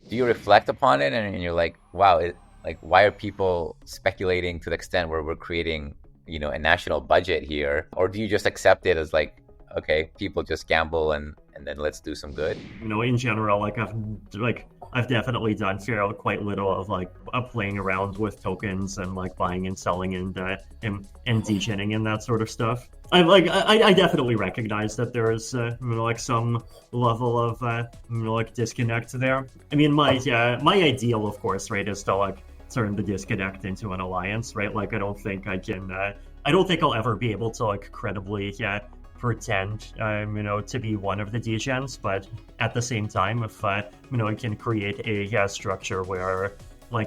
do you reflect upon it and you're like, wow, like why are people speculating to the extent where we're creating, a national budget here? Or do you just accept it as like, okay, people just gamble and then let's do some good? In general, I've definitely done quite little of playing around with tokens and like buying and selling and degening and that sort of stuff. I definitely recognize that there's some level of disconnect there. I mean, my ideal, of course, right, is to turn the disconnect into an alliance, right? Like I don't think I'll ever be able to credibly pretend to be one of the degens, but at the same time, if I can create a structure where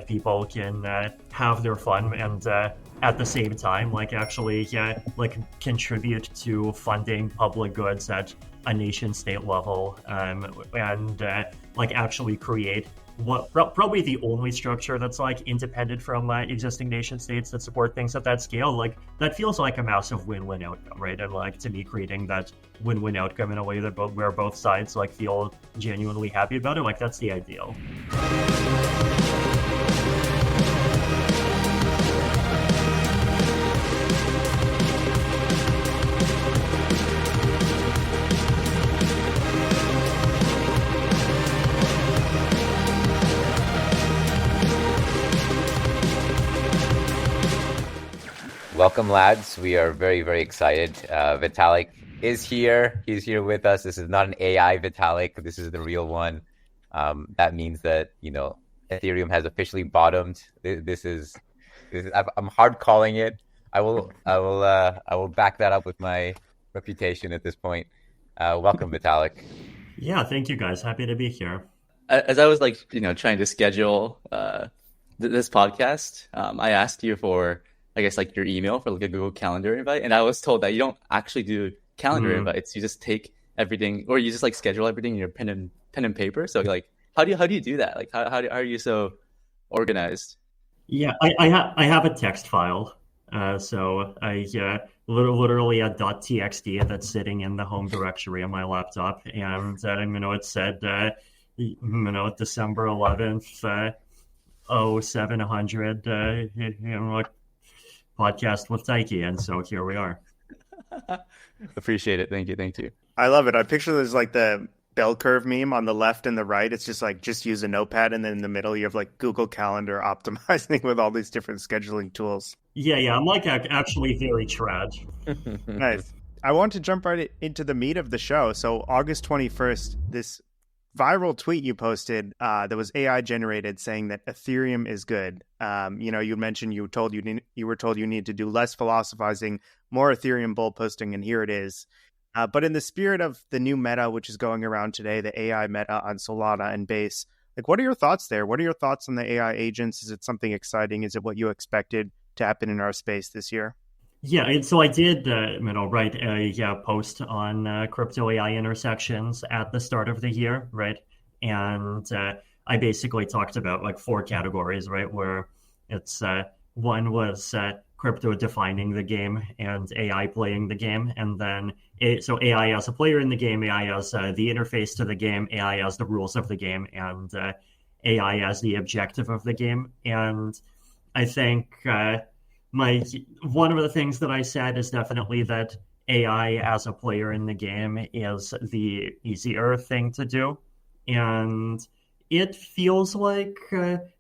people can have their fun and at the same time actually contribute to funding public goods at a nation state level, and actually create probably the only structure that's independent from existing nation states that support things at that scale. That feels like a massive win-win outcome, right? And to me, creating that win-win outcome in a way that where both sides feel genuinely happy about it, that's the ideal. Welcome, lads. We are very, very excited. Vitalik is here. He's here with us. This is not an AI Vitalik. This is the real one. That means that, Ethereum has officially bottomed. I'm hard calling it. I will back that up with my reputation at this point. Welcome, Vitalik. Yeah, thank you guys. Happy to be here. As I was trying to schedule this podcast, I asked you for, I guess, your email for a Google Calendar invite, and I was told that you don't actually do calendar invites. You just take everything, or you just schedule everything in your pen and paper. So how do you do that? How are you so organized? Yeah, I have a text file, so I literally a .txt that's sitting in the home directory on my laptop, and it said December 11th, 0700, podcast with Taiki, and so here we are. Appreciate it. Thank you. I love it. I picture there's the bell curve meme on the left and the right. It's just use a notepad, and then in the middle you have Google Calendar optimizing with all these different scheduling tools. Yeah. I'm actually very trad. Nice. I want to jump right into the meat of the show. So August 21st, this viral tweet you posted that was AI generated saying that Ethereum is good. You mentioned you were told you need to do less philosophizing, more Ethereum bull posting, and here it is. But in the spirit of the new meta, which is going around today, the AI meta on Solana and Base, what are your thoughts there? What are your thoughts on the AI agents? Is it something exciting? Is it what you expected to happen in our space this year? Yeah, and so I did, write a post on crypto AI intersections at the start of the year, right? And I basically talked about four categories, right? Where it's one was crypto defining the game and AI playing the game, and then so AI as a player in the game, AI as the interface to the game, AI as the rules of the game, and AI as the objective of the game. And I think one of the things that I said is definitely that AI as a player in the game is the easier thing to do. And it feels like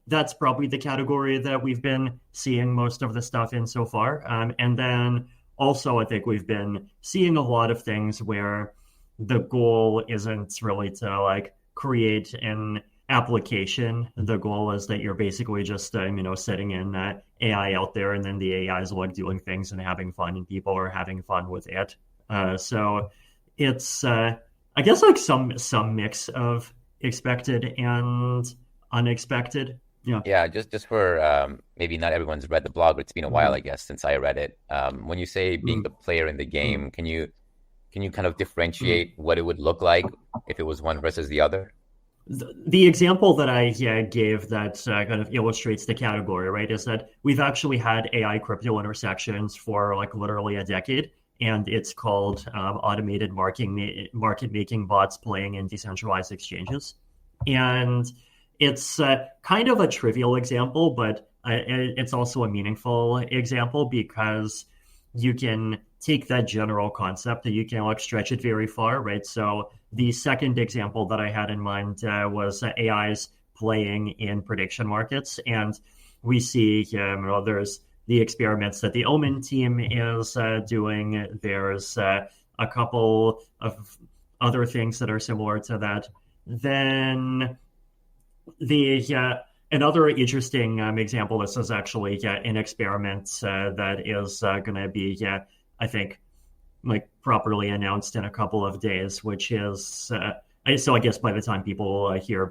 that's probably the category that we've been seeing most of the stuff in so far. And then also, I think we've been seeing a lot of things where the goal isn't really to create an application. The goal is that you're basically just setting in AI out there, and then the AI is doing things and having fun, and people are having fun with it. So it's I guess some mix of expected and unexpected. Yeah, just for maybe not everyone's read the blog, but it's been a while, I guess, since I read it. When you say being the player in the game, can you kind of differentiate what it would look like if it was one versus the other? The example that I gave that kind of illustrates the category, right, is that we've actually had AI crypto intersections for literally a decade, and it's called automated market making bots playing in decentralized exchanges. And it's kind of a trivial example, but it's also a meaningful example because you can take that general concept and you can like stretch it very far, right? So the second example that I had in mind was AIs playing in prediction markets, and we see there's the experiments that the Omen team is doing. There's a couple of other things that are similar to that. Then another interesting example. This is actually an experiment that is going to be, I think, like properly announced in a couple of days. Which is, so I guess by the time people hear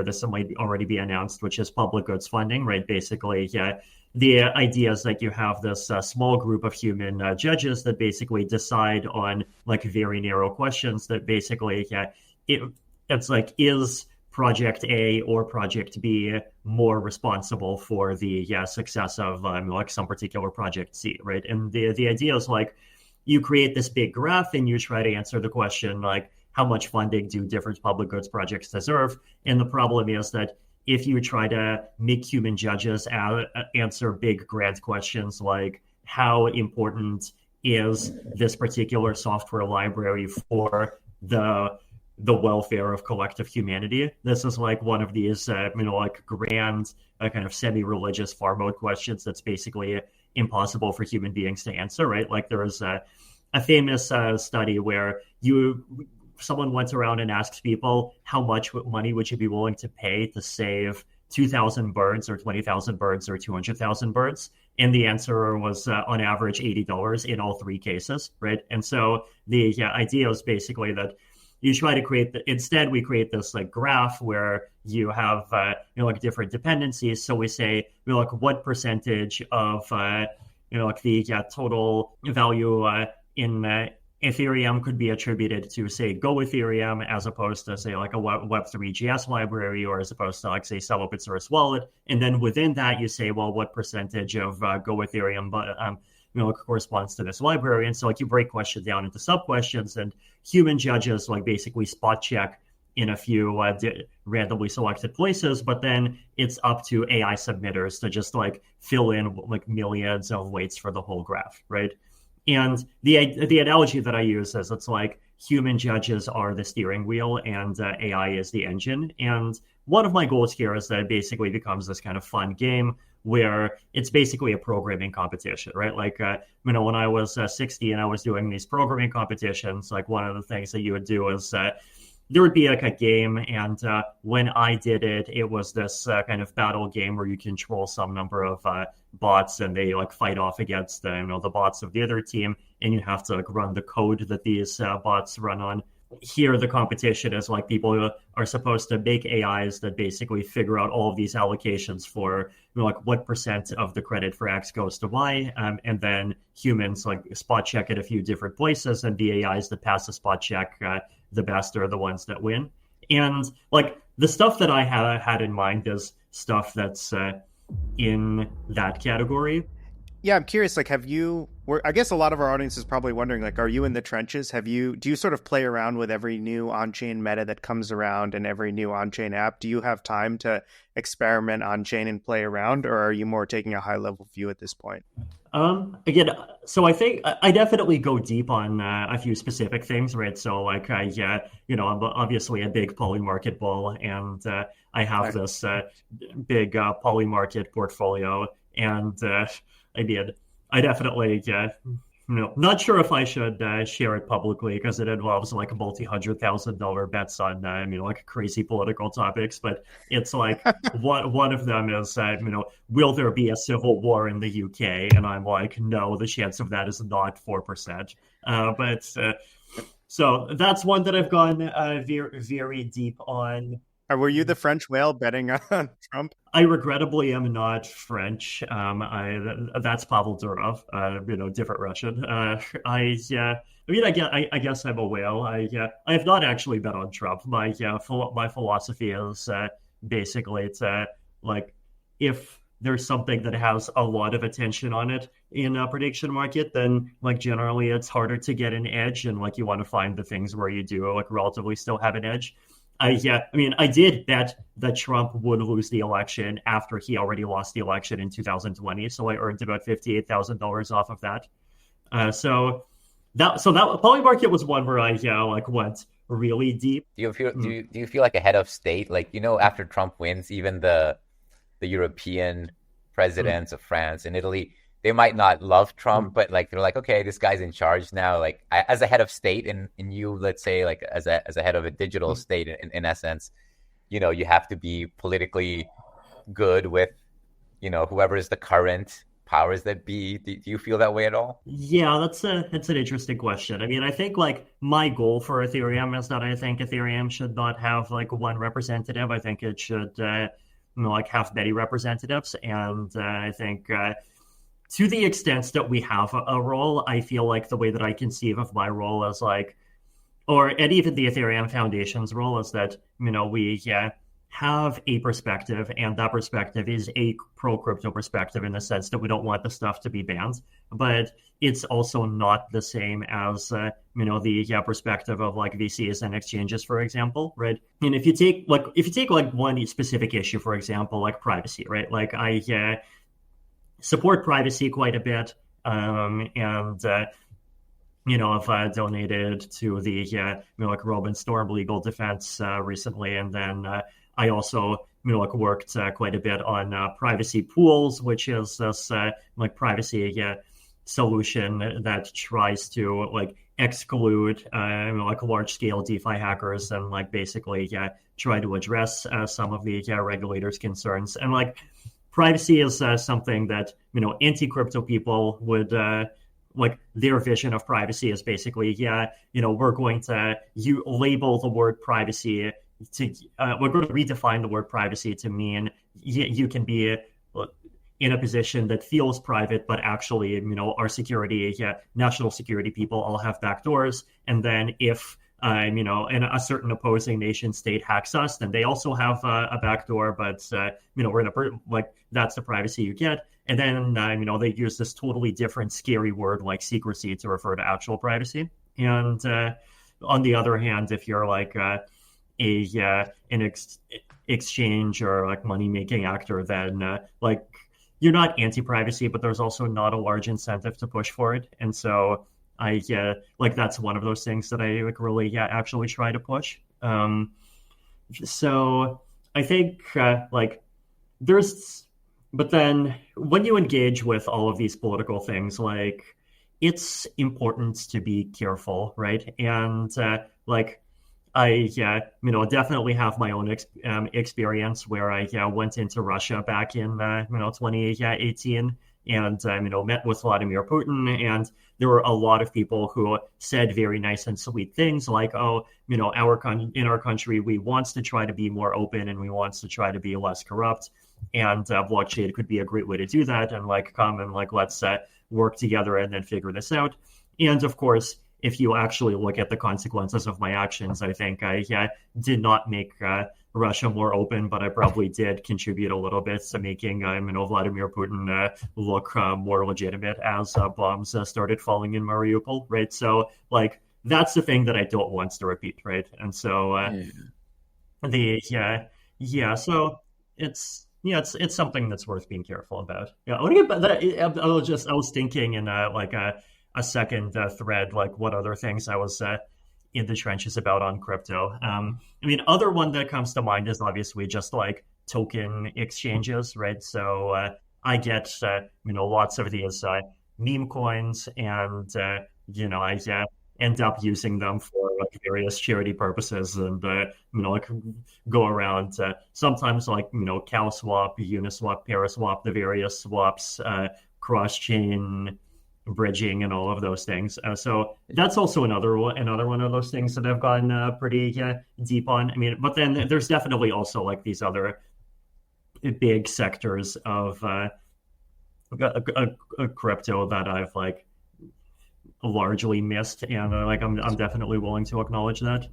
this, it might already be announced. Which is public goods funding, right? Basically, the idea is that you have this small group of human judges that basically decide on like very narrow questions. That basically, it's like, is Project A or Project B more responsible for the success of like some particular Project C, right? And the idea is like you create this big graph and you try to answer the question like how much funding do different public goods projects deserve? And the problem is that if you try to make human judges answer big grant questions like how important is this particular software library for the welfare of collective humanity. This is like one of these, like grand kind of semi-religious far mode questions that's basically impossible for human beings to answer, right? Like there was a famous study where someone went around and asked people how much money would you be willing to pay to save 2,000 birds or 20,000 birds or 200,000 birds? And the answer was on average $80 in all three cases, right? And so the idea is basically that you try to instead we create this like graph where you have like different dependencies. So we say like what percentage of like the total value in Ethereum could be attributed to say Go Ethereum as opposed to say like a Web3 GS library, or as opposed to like say some open source wallet. And then within that you say, well, what percentage of Go Ethereum corresponds to this library. And so like you break questions down into sub questions, and human judges like basically spot check in a few randomly selected places, but then it's up to AI submitters to just like fill in like millions of weights for the whole graph, right? And the analogy that I use is it's like human judges are the steering wheel and AI is the engine. And one of my goals here is that it basically becomes this kind of fun game where it's basically a programming competition, right? Like, when I was 60 and I was doing these programming competitions, like one of the things that you would do is there would be like a game, and when I did it, it was this kind of battle game where you control some number of bots, and they like fight off against the bots of the other team, and you have to like run the code that these bots run on. Here, the competition is like people are supposed to make AIs that basically figure out all of these allocations for like what percent of the credit for X goes to Y, and then humans like spot check at a few different places, and the AIs that pass the spot check the best are the ones that win. And like the stuff that I had in mind is stuff that's in that category. Yeah, I'm curious, like, I guess a lot of our audience is probably wondering, like, are you in the trenches? Do you sort of play around with every new on-chain meta that comes around and every new on-chain app? Do you have time to experiment on-chain and play around, or are you more taking a high-level view at this point? Again, so I think I definitely go deep on a few specific things, right? So like, I'm obviously a big poly market bull, and I have this big poly market portfolio, and I definitely, not sure if I should share it publicly because it involves like multi-$100,000 bets on, like crazy political topics. But it's like one of them is, will there be a civil war in the UK? And I'm like, no, the chance of that is not 4%. So that's one that I've gone very, very deep on. Were you the French whale betting on Trump? I regrettably am not French. That's Pavel Durov, different Russian. I guess I'm a whale. I have not actually bet on Trump. My philosophy is basically it's like if there's something that has a lot of attention on it in a prediction market, then like generally it's harder to get an edge, and like you want to find the things where you do like relatively still have an edge. I did bet that Trump would lose the election after he already lost the election in 2020. So I earned about $58,000 off of that. So that Polymarket was one where I went really deep. Do you feel like a head of state? Like, after Trump wins, even the European presidents of France and Italy, they might not love Trump, but like they're like, okay, this guy's in charge now. Like as a head of state, and you, let's say, like as a head of a digital state, in essence, you have to be politically good with, whoever is the current powers that be. Do you feel that way at all? Yeah, that's an interesting question. I mean, I think like my goal for Ethereum is that I think Ethereum should not have like one representative. I think it should have many representatives, and I think to the extent that we have a role, I feel like the way that I conceive of my role as and even the Ethereum Foundation's role is that, we have a perspective, and that perspective is a pro-crypto perspective in the sense that we don't want the stuff to be banned, but it's also not the same as, the perspective of like VCs and exchanges, for example, right? And if you take one specific issue, for example, like privacy, right? Like I support privacy quite a bit, and I've donated to the Robin Storm legal defense recently, and then I also worked quite a bit on privacy pools, which is this privacy solution that tries to exclude large scale DeFi hackers and basically try to address some of the regulators' concerns. And privacy is something that anti-crypto people would their vision of privacy is basically we're going to label the word privacy to we're going to redefine the word privacy to mean you can be in a position that feels private, but actually our security national security people all have backdoors, and then if and a certain opposing nation state hacks us, then they also have a backdoor, but we're in that's the privacy you get. And then they use this totally different scary word like secrecy to refer to actual privacy. And on the other hand, if you're an exchange or money making actor, then you're not anti-privacy, but there's also not a large incentive to push for it. And so I that's one of those things that I really actually try to push. So I think but then when you engage with all of these political things, it's important to be careful, right? And I definitely have my own experience where I went into Russia back in 2018 and met with Vladimir Putin, and there were a lot of people who said very nice and sweet things like, oh, in our country we want to try to be more open and we want to try to be less corrupt, and blockchain could be a great way to do that, and come and let's work together and then figure this out. And of course, if you actually look at the consequences of my actions, I think I did not make Russia more open, but I probably did contribute a little bit to making Vladimir Putin look more legitimate as bombs started falling in Mariupol, right? So that's the thing that I don't want to repeat, right? And so so it's something that's worth being careful about. Yeah, I want to get back that. I was thinking in a second thread, what other things I was in the trenches about on crypto. Other one that comes to mind is obviously just token exchanges, right? So I get lots of these meme coins, and I end up using them for various charity purposes, and go around sometimes Cow Swap, Uniswap, Paraswap, the various swaps, cross chain bridging, and all of those things. So that's also another one of those things that I've gone pretty deep on. But then there's definitely also these other big sectors of crypto that I've largely missed, and I'm definitely willing to acknowledge that.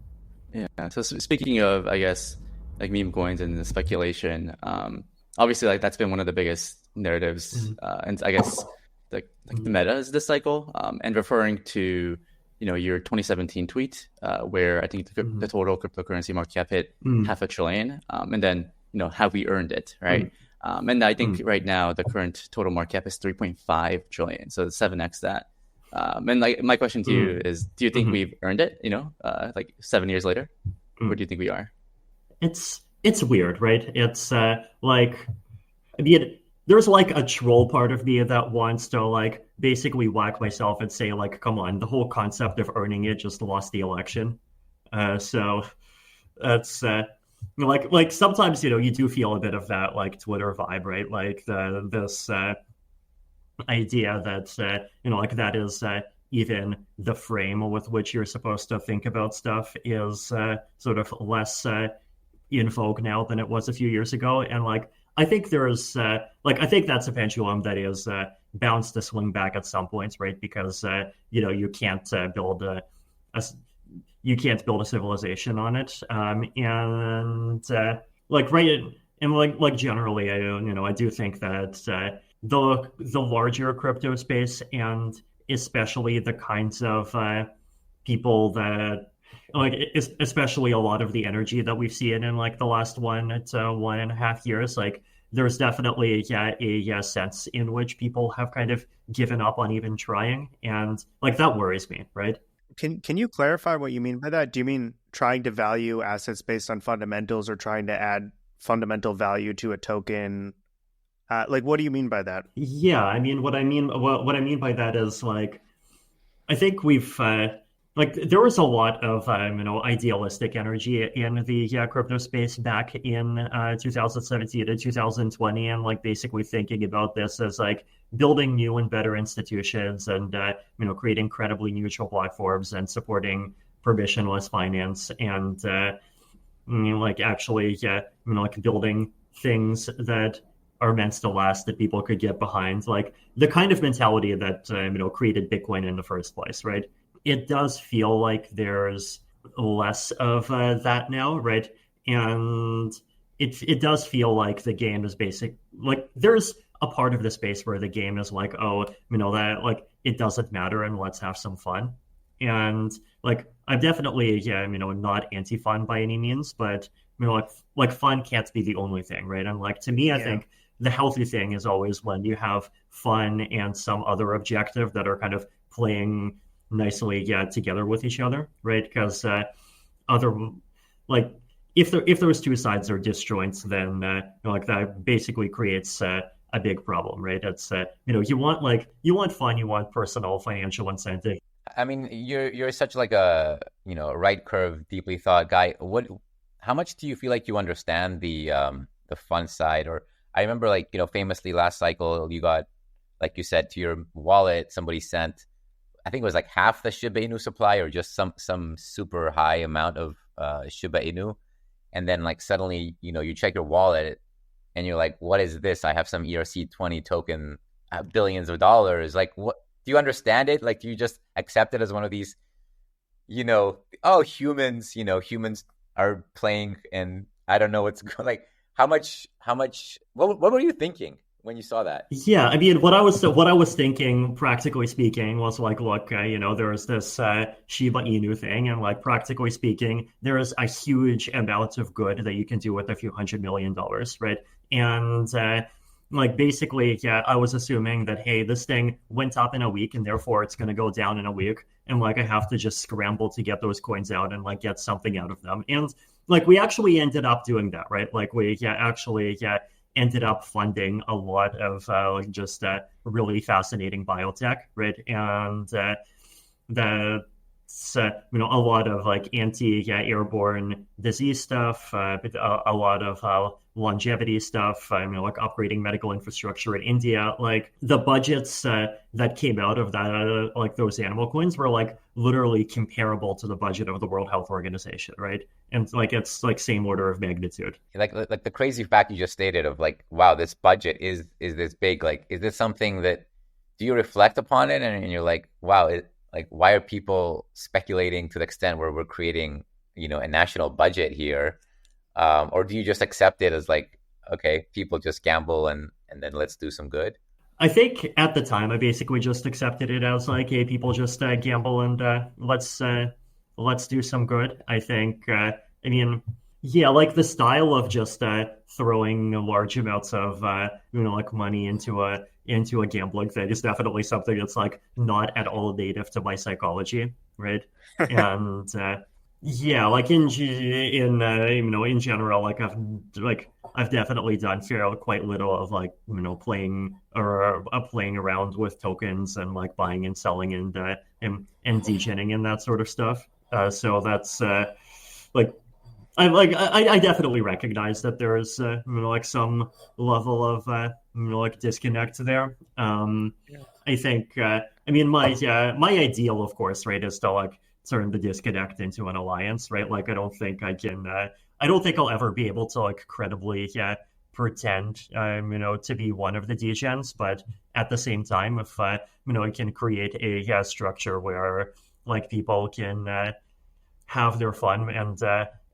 Yeah. So speaking of, I guess, meme coins and the speculation, obviously that's been one of the biggest narratives, and I guess the meta is this cycle, and referring to your 2017 tweet, where I think the total cryptocurrency market cap hit $500 billion, and then have we earned it, right? And I think right now the current total market cap is 3.5 trillion, so it's 7x that. And like my question to you is, do you think we've earned it? Like 7 years later, where do you think we are? It's weird, right? It's like, I mean, there's like a troll part of me that wants to like basically whack myself and say like, come on, the whole concept of earning it just lost the election. So that's like sometimes you do feel a bit of that like Twitter vibe, right? Like this idea that like that is even the frame with which you're supposed to think about stuff is sort of less in vogue now than it was a few years ago. And like I think there's I think that's a pendulum that is bound to swing back at some points, right? Because you can't build a civilization on it, and generally, I do think that the larger crypto space, and especially the kinds of people that especially a lot of the energy that we've seen in like the last 1 to 1.5 years, like there's definitely a sense in which people have kind of given up on even trying, and like that worries me, right? Can you clarify what you mean by that? Do you mean trying to value assets based on fundamentals, or trying to add fundamental value to a token? What do you mean by that? Yeah, I mean, what I mean by that is like, I think we've there was a lot of idealistic energy in the crypto space back in 2017 to 2020, and like basically thinking about this as like building new and better institutions, and creating credibly neutral platforms, and supporting permissionless finance, and building things that are meant to last, that people could get behind, like the kind of mentality that created Bitcoin in the first place, right? It does feel like there's less of that now, right? And it does feel like the game is like there's a part of the space where the game is like, oh, that like it doesn't matter, and let's have some fun. And like I'm definitely not anti-fun by any means, but like fun can't be the only thing, right? And like to me, I think the healthy thing is always when you have fun and some other objective that are kind of playing nicely together with each other, right? Because if those two sides are disjoints, then that basically creates a big problem, right? It's you want fun, you want personal financial incentive. I mean, you're such like a right curve, deeply thought guy. How much do you feel like you understand the fun side? Or I remember famously last cycle you got, like you said, to your wallet somebody sent, I think it was like half the Shiba Inu supply, or just some super high amount of Shiba Inu, and then like suddenly you check your wallet and you're like, what is this? I have some ERC20 token, billions of dollars. Like, what do you understand it? Like, do you just accept it as one of these, humans are playing, and I don't know what's like. How much? What were you thinking when you saw that? Yeah, I mean, what I was thinking, practically speaking, was like, look, there's this Shiba Inu thing, and like practically speaking, there is a huge amount of good that you can do with a few $100 million, right? And basically, I was assuming that, hey, this thing went up in a week, and therefore it's going to go down in a week, and like I have to just scramble to get those coins out and like get something out of them. And like we actually ended up doing that, right? Like we ended up funding a lot of just really fascinating biotech, right? And that's a lot of like anti-airborne disease stuff, but a lot of longevity stuff. Like upgrading medical infrastructure in India. Like the budgets that came out of that, like those animal coins, were like literally comparable to the budget of the World Health Organization, right? And like it's like same order of magnitude. Like the crazy fact you just stated of like, wow, this budget is this big. Like, is this something that, do you reflect upon it and you're like, wow, like why are people speculating to the extent where we're creating a national budget here, or do you just accept it as like, okay, people just gamble and then let's do some good? I think at the time I basically just accepted it as like, hey, people just gamble and let's do some good. I think I mean, yeah, like the style of just throwing large amounts of like money into a gambling thing is definitely something that's like not at all native to my psychology, right? And yeah, like in general, I've definitely done quite little of like playing or playing around with tokens and like buying and selling and degening and that sort of stuff. So that's like I definitely recognize that there is like some level of like disconnect there. I think I mean my ideal, of course, right, is to like turn the disconnect into an alliance, right? Like I don't think I'll ever be able to like credibly pretend to be one of the degens, but at the same time, if I can create a structure where like people can have their fun and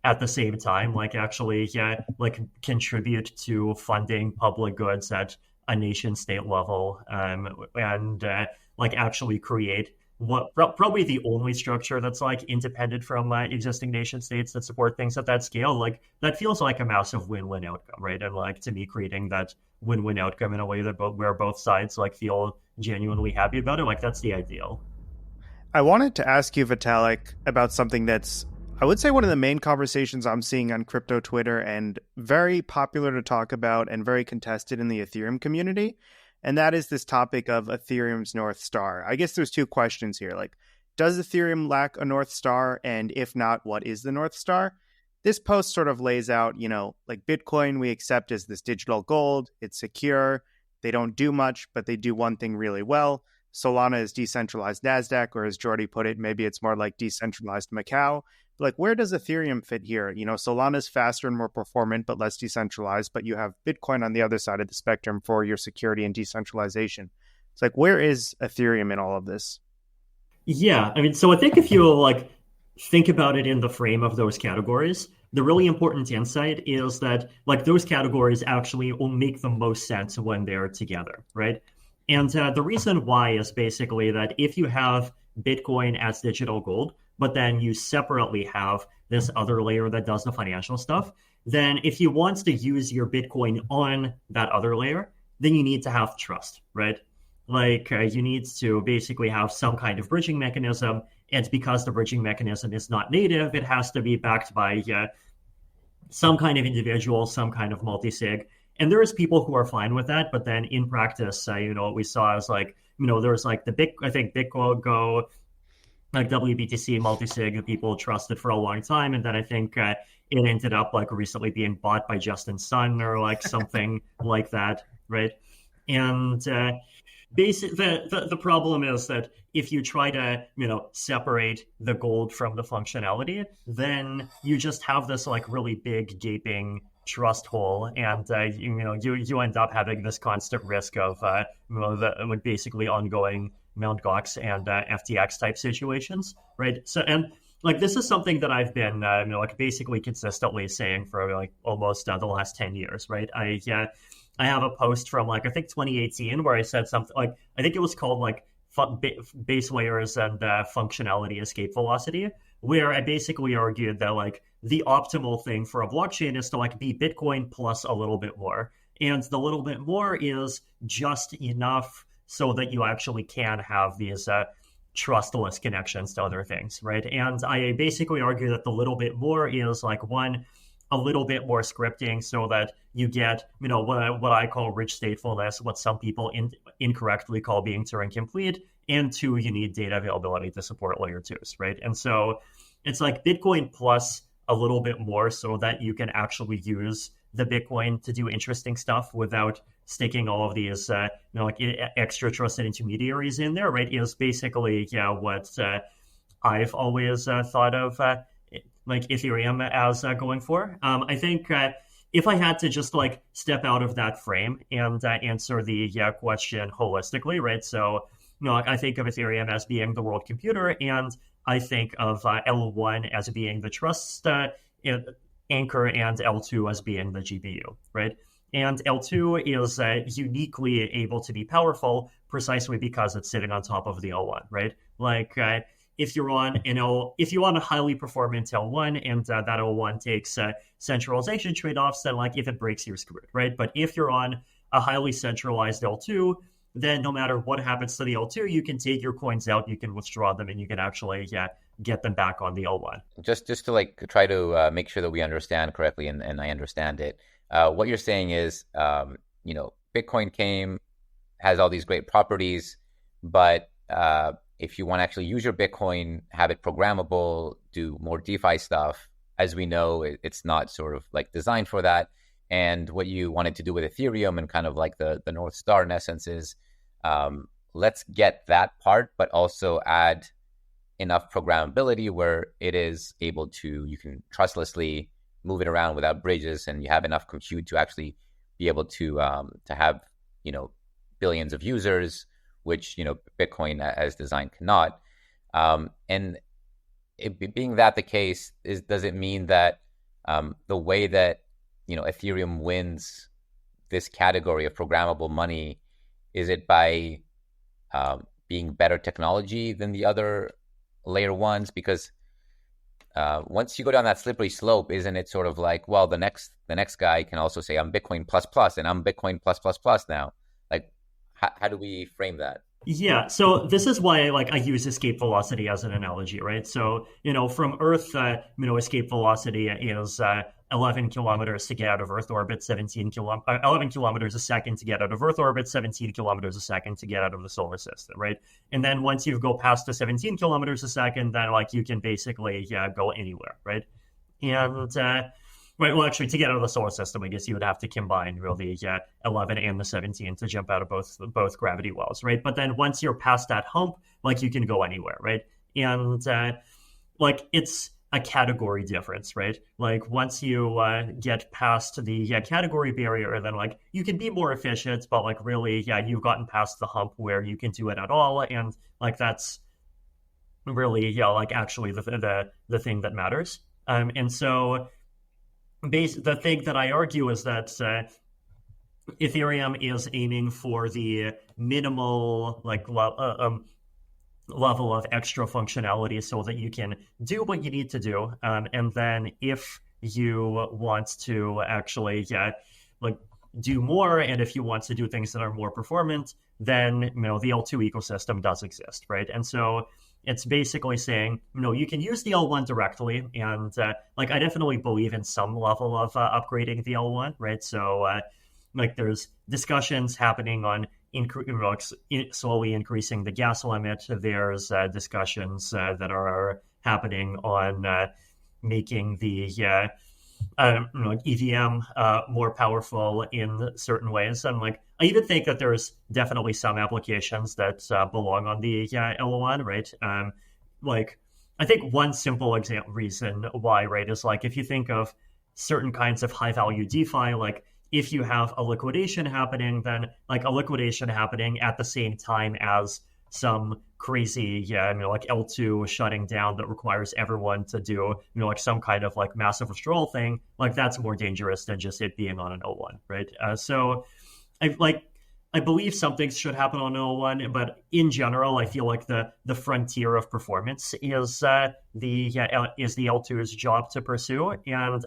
at the same time like actually like contribute to funding public goods at a nation state level, and like actually create what probably the only structure that's like independent from existing nation states that support things at that scale. Like that feels like a massive win-win outcome, right? And like to me, creating that win-win outcome in a way that where both sides like feel genuinely happy about it, like that's the ideal. I wanted to ask you, Vitalik, about something that's, I would say, one of the main conversations I'm seeing on crypto Twitter and very popular to talk about and very contested in the Ethereum community. And that is this topic of Ethereum's North Star. I guess there's two questions here. Like, does Ethereum lack a North Star? And if not, what is the North Star? This post sort of lays out, like Bitcoin we accept as this digital gold. It's secure. They don't do much, but they do one thing really well. Solana is decentralized NASDAQ, or as Jordy put it, maybe it's more like decentralized Macau. Like, where does Ethereum fit here? Solana is faster and more performant, but less decentralized, but you have Bitcoin on the other side of the spectrum for your security and decentralization. It's like, where is Ethereum in all of this? Yeah, I mean, so I think if you like think about it in the frame of those categories, the really important insight is that like those categories actually will make the most sense when they're together, right? And the reason why is basically that if you have Bitcoin as digital gold, but then you separately have this other layer that does the financial stuff, then if you want to use your Bitcoin on that other layer, then you need to have trust, right? Like you need to basically have some kind of bridging mechanism. And because the bridging mechanism is not native, it has to be backed by some kind of individual, some kind of multi-sig. And there's people who are fine with that, but then in practice, what we saw is like, there's like I think Bitcoin Go, like WBTC multi-sig that people trusted for a long time. And then I think it ended up like recently being bought by Justin Sun or like something like that, right? And the problem is that if you try to separate the gold from the functionality, then you just have this like really big gaping trust hole, and you end up having this constant risk of like basically ongoing Mt. Gox and FTX type situations, right? So and like this is something that I've been like basically consistently saying for like almost the last 10 years, right? I have a post from like I think 2018 where I said something like I think it was called like base layers and functionality escape velocity, where I basically argued that like the optimal thing for a blockchain is to like be Bitcoin plus a little bit more, and the little bit more is just enough so that you actually can have these trustless connections to other things, right? And I basically argue that the little bit more is like one, a little bit more scripting so that you get, what I call rich statefulness, what some people incorrectly call being Turing complete, and two, you need data availability to support layer twos, right? And so it's like Bitcoin plus a little bit more so that you can actually use the Bitcoin to do interesting stuff without sticking all of these, like extra trusted intermediaries in there, right? Is basically, what I've always thought of like Ethereum as going for. I think if I had to just like step out of that frame and answer the question holistically, right? So, I think of Ethereum as being the world computer, and I think of L1 as being the trust anchor and L2 as being the GPU, right? And L2 is uniquely able to be powerful precisely because it's sitting on top of the L1, right? Like if you're on if you want a highly performant L1 and that L1 takes centralization trade-offs, then like if it breaks, you're screwed, right? But if you're on a highly centralized L2, then no matter what happens to the L2, you can take your coins out, you can withdraw them, and you can actually get them back on the L1. Just to like try to make sure that we understand correctly and I understand it. What you're saying is, Bitcoin has all these great properties, but if you want to actually use your Bitcoin, have it programmable, do more DeFi stuff, as we know, it's not sort of like designed for that. And what you wanted to do with Ethereum and kind of like the North Star in essence is, let's get that part, but also add enough programmability where it is able to, you can trustlessly move it around without bridges, and you have enough compute to actually be able to have, billions of users, which, Bitcoin as designed cannot. And it being that the case, does it mean that the way that, Ethereum wins this category of programmable money, is it by being better technology than the other layer ones? Because once you go down that slippery slope, isn't it sort of like, well, the next guy can also say I'm Bitcoin plus plus and I'm Bitcoin plus plus plus now? Like, how do we frame that? Yeah, so this is why I use escape velocity as an analogy, right? So, from Earth, escape velocity is 11 kilometers to get out of Earth orbit, 11 kilometers a second to get out of Earth orbit, 17 kilometers a second to get out of the solar system, right? And then once you go past the 17 kilometers a second, then you can basically go anywhere, right? And right, well, actually, to get out of the solar system, I guess you would have to combine really 11 and the 17 to jump out of both gravity wells, right? But then once you're past that hump, you can go anywhere, right? And it's a category difference, right? Like once you get past the category barrier, then you can be more efficient, but really, you've gotten past the hump where you can do it at all, and that's really actually the thing that matters. And so the thing that I argue is that Ethereum is aiming for the minimal level of extra functionality so that you can do what you need to do. And then if you want to actually do more, and if you want to do things that are more performant, then the L2 ecosystem does exist, right? And so it's basically saying, you can use the L1 directly, and I definitely believe in some level of upgrading the L1, right? So there's discussions happening on slowly increasing the gas limit. There's discussions that are happening on making the EVM more powerful in certain ways. And I even think that there's definitely some applications that belong on the L1, right? I think one simple reason why, right, is if you think of certain kinds of high value DeFi, if you have a liquidation happening, then a liquidation happening at the same time as some crazy, L2 shutting down that requires everyone to do, some kind of massive withdrawal thing, that's more dangerous than just it being on an L1, right? So I believe some things should happen on L1, but in general, I feel the frontier of performance is the L2's job to pursue, and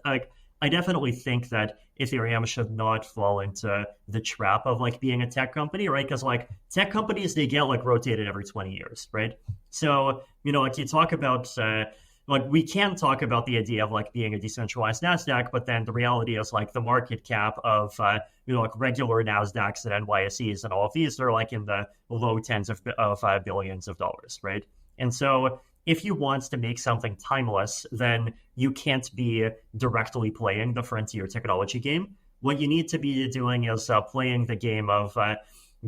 I definitely think that Ethereum should not fall into the trap of being a tech company, right? Because tech companies, they get rotated every 20 years, right? So, you talk about, we can talk about the idea of being a decentralized NASDAQ, but then the reality is the market cap of, regular NASDAQs and NYSEs and all of these are in the low tens of billions of dollars, right? And so if you want to make something timeless, then you can't be directly playing the frontier technology game. What you need to be doing is playing the game of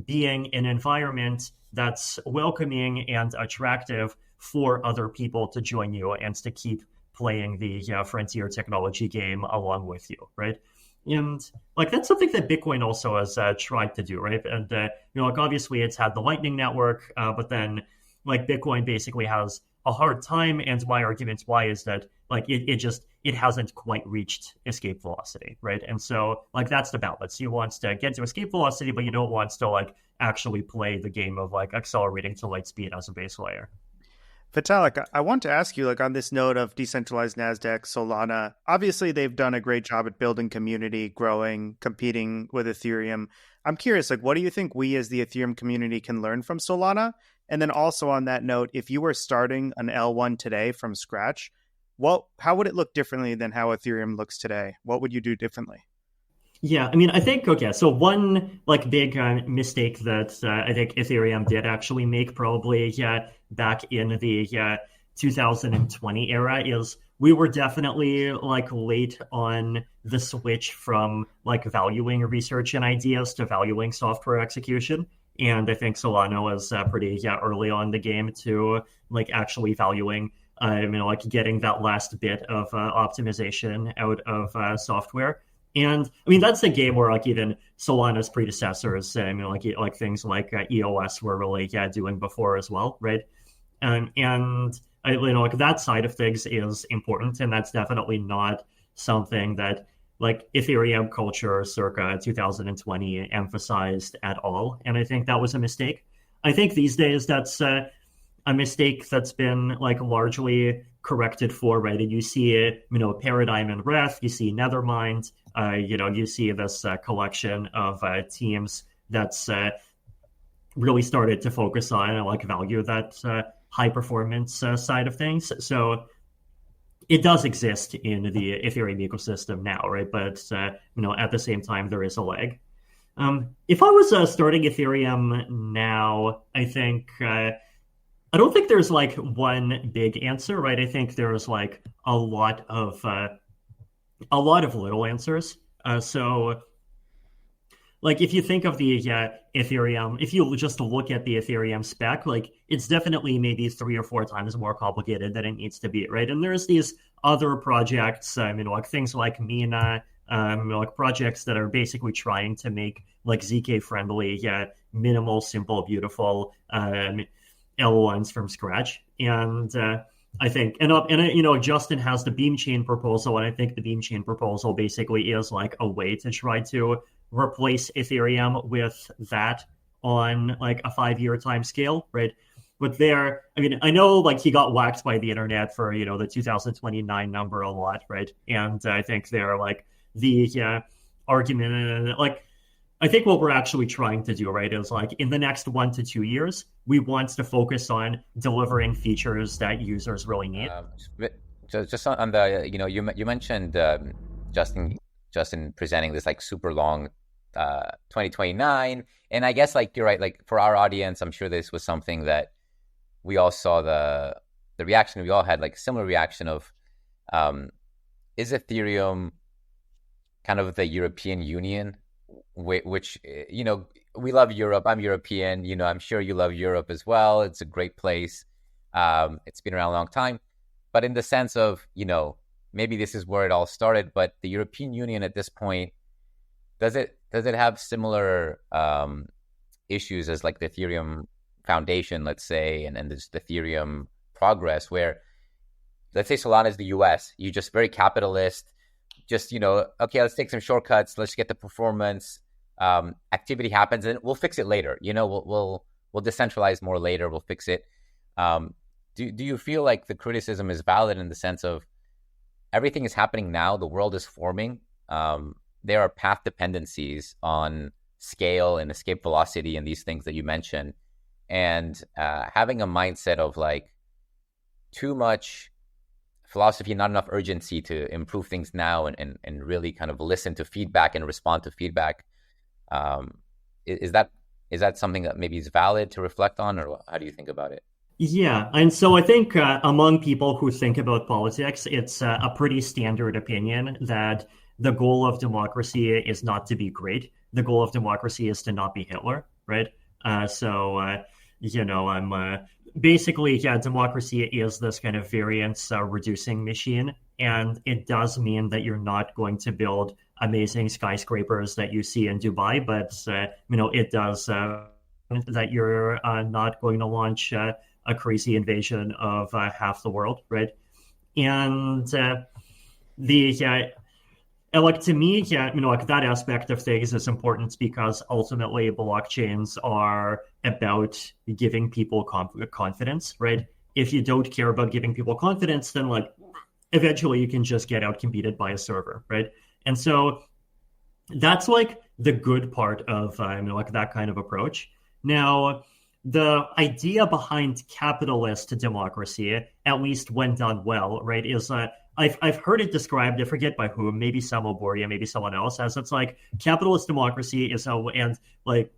being an environment that's welcoming and attractive for other people to join you and to keep playing the frontier technology game along with you, right? And that's something that Bitcoin also has tried to do, right? And obviously it's had the Lightning Network, but then Bitcoin basically has a hard time, and my argument why is that like it hasn't quite reached escape velocity, right? And so like that's the balance. You want to get to escape velocity, but you don't want to like actually play the game of like accelerating to light speed as a base layer. Vitalik, I want to ask you, like on this note of decentralized NASDAQ, Solana, obviously they've done a great job at building community, growing, competing with Ethereum. I'm curious, like, what do you think we as the Ethereum community can learn from Solana? And then also on that note, if you were starting an L1 today from scratch, how would it look differently than how Ethereum looks today? What would you do differently? Yeah, I mean, I think, okay, so one like big mistake that I think Ethereum did actually make probably back in the 2020 era is we were definitely like late on the switch from like valuing research and ideas to valuing software execution. And I think Solana was pretty early on the game to like actually valuing, like getting that last bit of optimization out of software. And I mean, that's a game where like even Solana's predecessors, like things like EOS were really doing before as well, right? And like that side of things is important, and that's definitely not something that like Ethereum culture circa 2020 emphasized at all. And I think that was a mistake. I think these days that's a mistake that's been like largely corrected for, right? And you see Paradigm and Reth, you see Nethermind, you see this collection of teams that's really started to focus on and like value that high performance side of things. So it does exist in the Ethereum ecosystem now, right? But at the same time, there is a lag. If I was starting Ethereum now, I think I don't think there's like one big answer, right? I think there's like a lot of little answers. So like if you think of the Ethereum, if you just look at the Ethereum spec, like it's definitely maybe 3 or 4 times more complicated than it needs to be, right? And there's these other projects, like things like Mina, like projects that are basically trying to make like ZK friendly, minimal, simple, beautiful L1s from scratch. And I think, and Justin has the beam chain proposal, and I think the beam chain proposal basically is like a way to try to replace Ethereum with that on like a 5-year time scale, right? But there, I mean, I know like he got whacked by the internet for, the 2029 number a lot, right? And I think they're like the argument, like, I think what we're actually trying to do, right, is like in the next 1 to 2 years, we want to focus on delivering features that users really need. Just on the, you mentioned Justin presenting this like super long 2029, and I guess like you're right, like for our audience, I'm sure this was something that we all saw the reaction. We all had like similar reaction of, is Ethereum kind of the European Union? Which we love Europe. I'm European. I'm sure you love Europe as well. It's a great place. It's been around a long time, but in the sense of maybe this is where it all started. But the European Union at this point, does it have similar issues as like the Ethereum Foundation, let's say, and this Ethereum progress, where let's say Solana is the US, you just very capitalist. Just okay, let's take some shortcuts. Let's get the performance. Activity happens, and we'll fix it later. We'll decentralize more later. We'll fix it. Do you feel like the criticism is valid in the sense of everything is happening now? The world is forming. There are path dependencies on scale and escape velocity and these things that you mentioned, and having a mindset of like too much philosophy, not enough urgency to improve things now and really kind of listen to feedback and respond to feedback. Is that something that maybe is valid to reflect on, or how do you think about it? Yeah, and so I think among people who think about politics, it's a pretty standard opinion that the goal of democracy is not to be great. The goal of democracy is to not be Hitler, right? I'm basically, democracy is this kind of variance reducing machine. And it does mean that you're not going to build amazing skyscrapers that you see in Dubai, but, it does that you're not going to launch a crazy invasion of half the world, right? And the and like to me, like that aspect of things is important because ultimately blockchains are about giving people confidence, right? If you don't care about giving people confidence, then like eventually you can just get out competed by a server, right? And so that's like the good part of like that kind of approach. Now, the idea behind capitalist democracy, at least when done well, right, is I've heard it described, I forget by whom, maybe Samo Boria, maybe someone else, as it's like capitalist democracy is how, and like,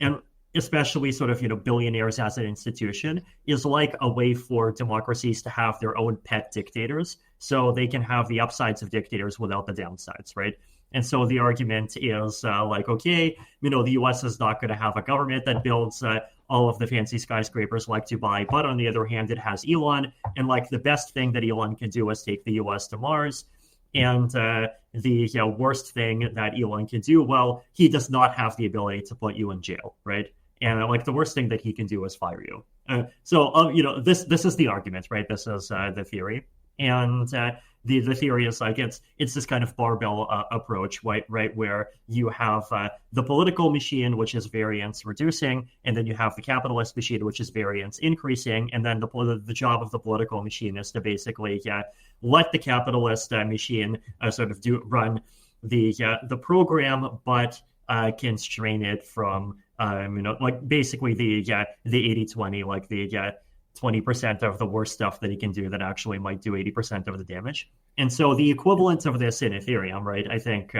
and especially sort of, billionaires as an institution is like a way for democracies to have their own pet dictators so they can have the upsides of dictators without the downsides, right? And so the argument is like, okay, the US is not going to have a government that builds all of the fancy skyscrapers like Dubai. But on the other hand, it has Elon. And like the best thing that Elon can do is take the US to Mars. And the worst thing that Elon can do, well, he does not have the ability to put you in jail, right? And like the worst thing that he can do is fire you. This is the argument, right? This is the theory. And the theory is like it's this kind of barbell approach, right, where you have the political machine, which is variance reducing, and then you have the capitalist machine, which is variance increasing, and then the job of the political machine is to basically let the capitalist machine sort of run the program, but constrain it from like basically the 80-20, like the 20% of the worst stuff that he can do that actually might do 80% of the damage. And so the equivalent of this in Ethereum, right? I think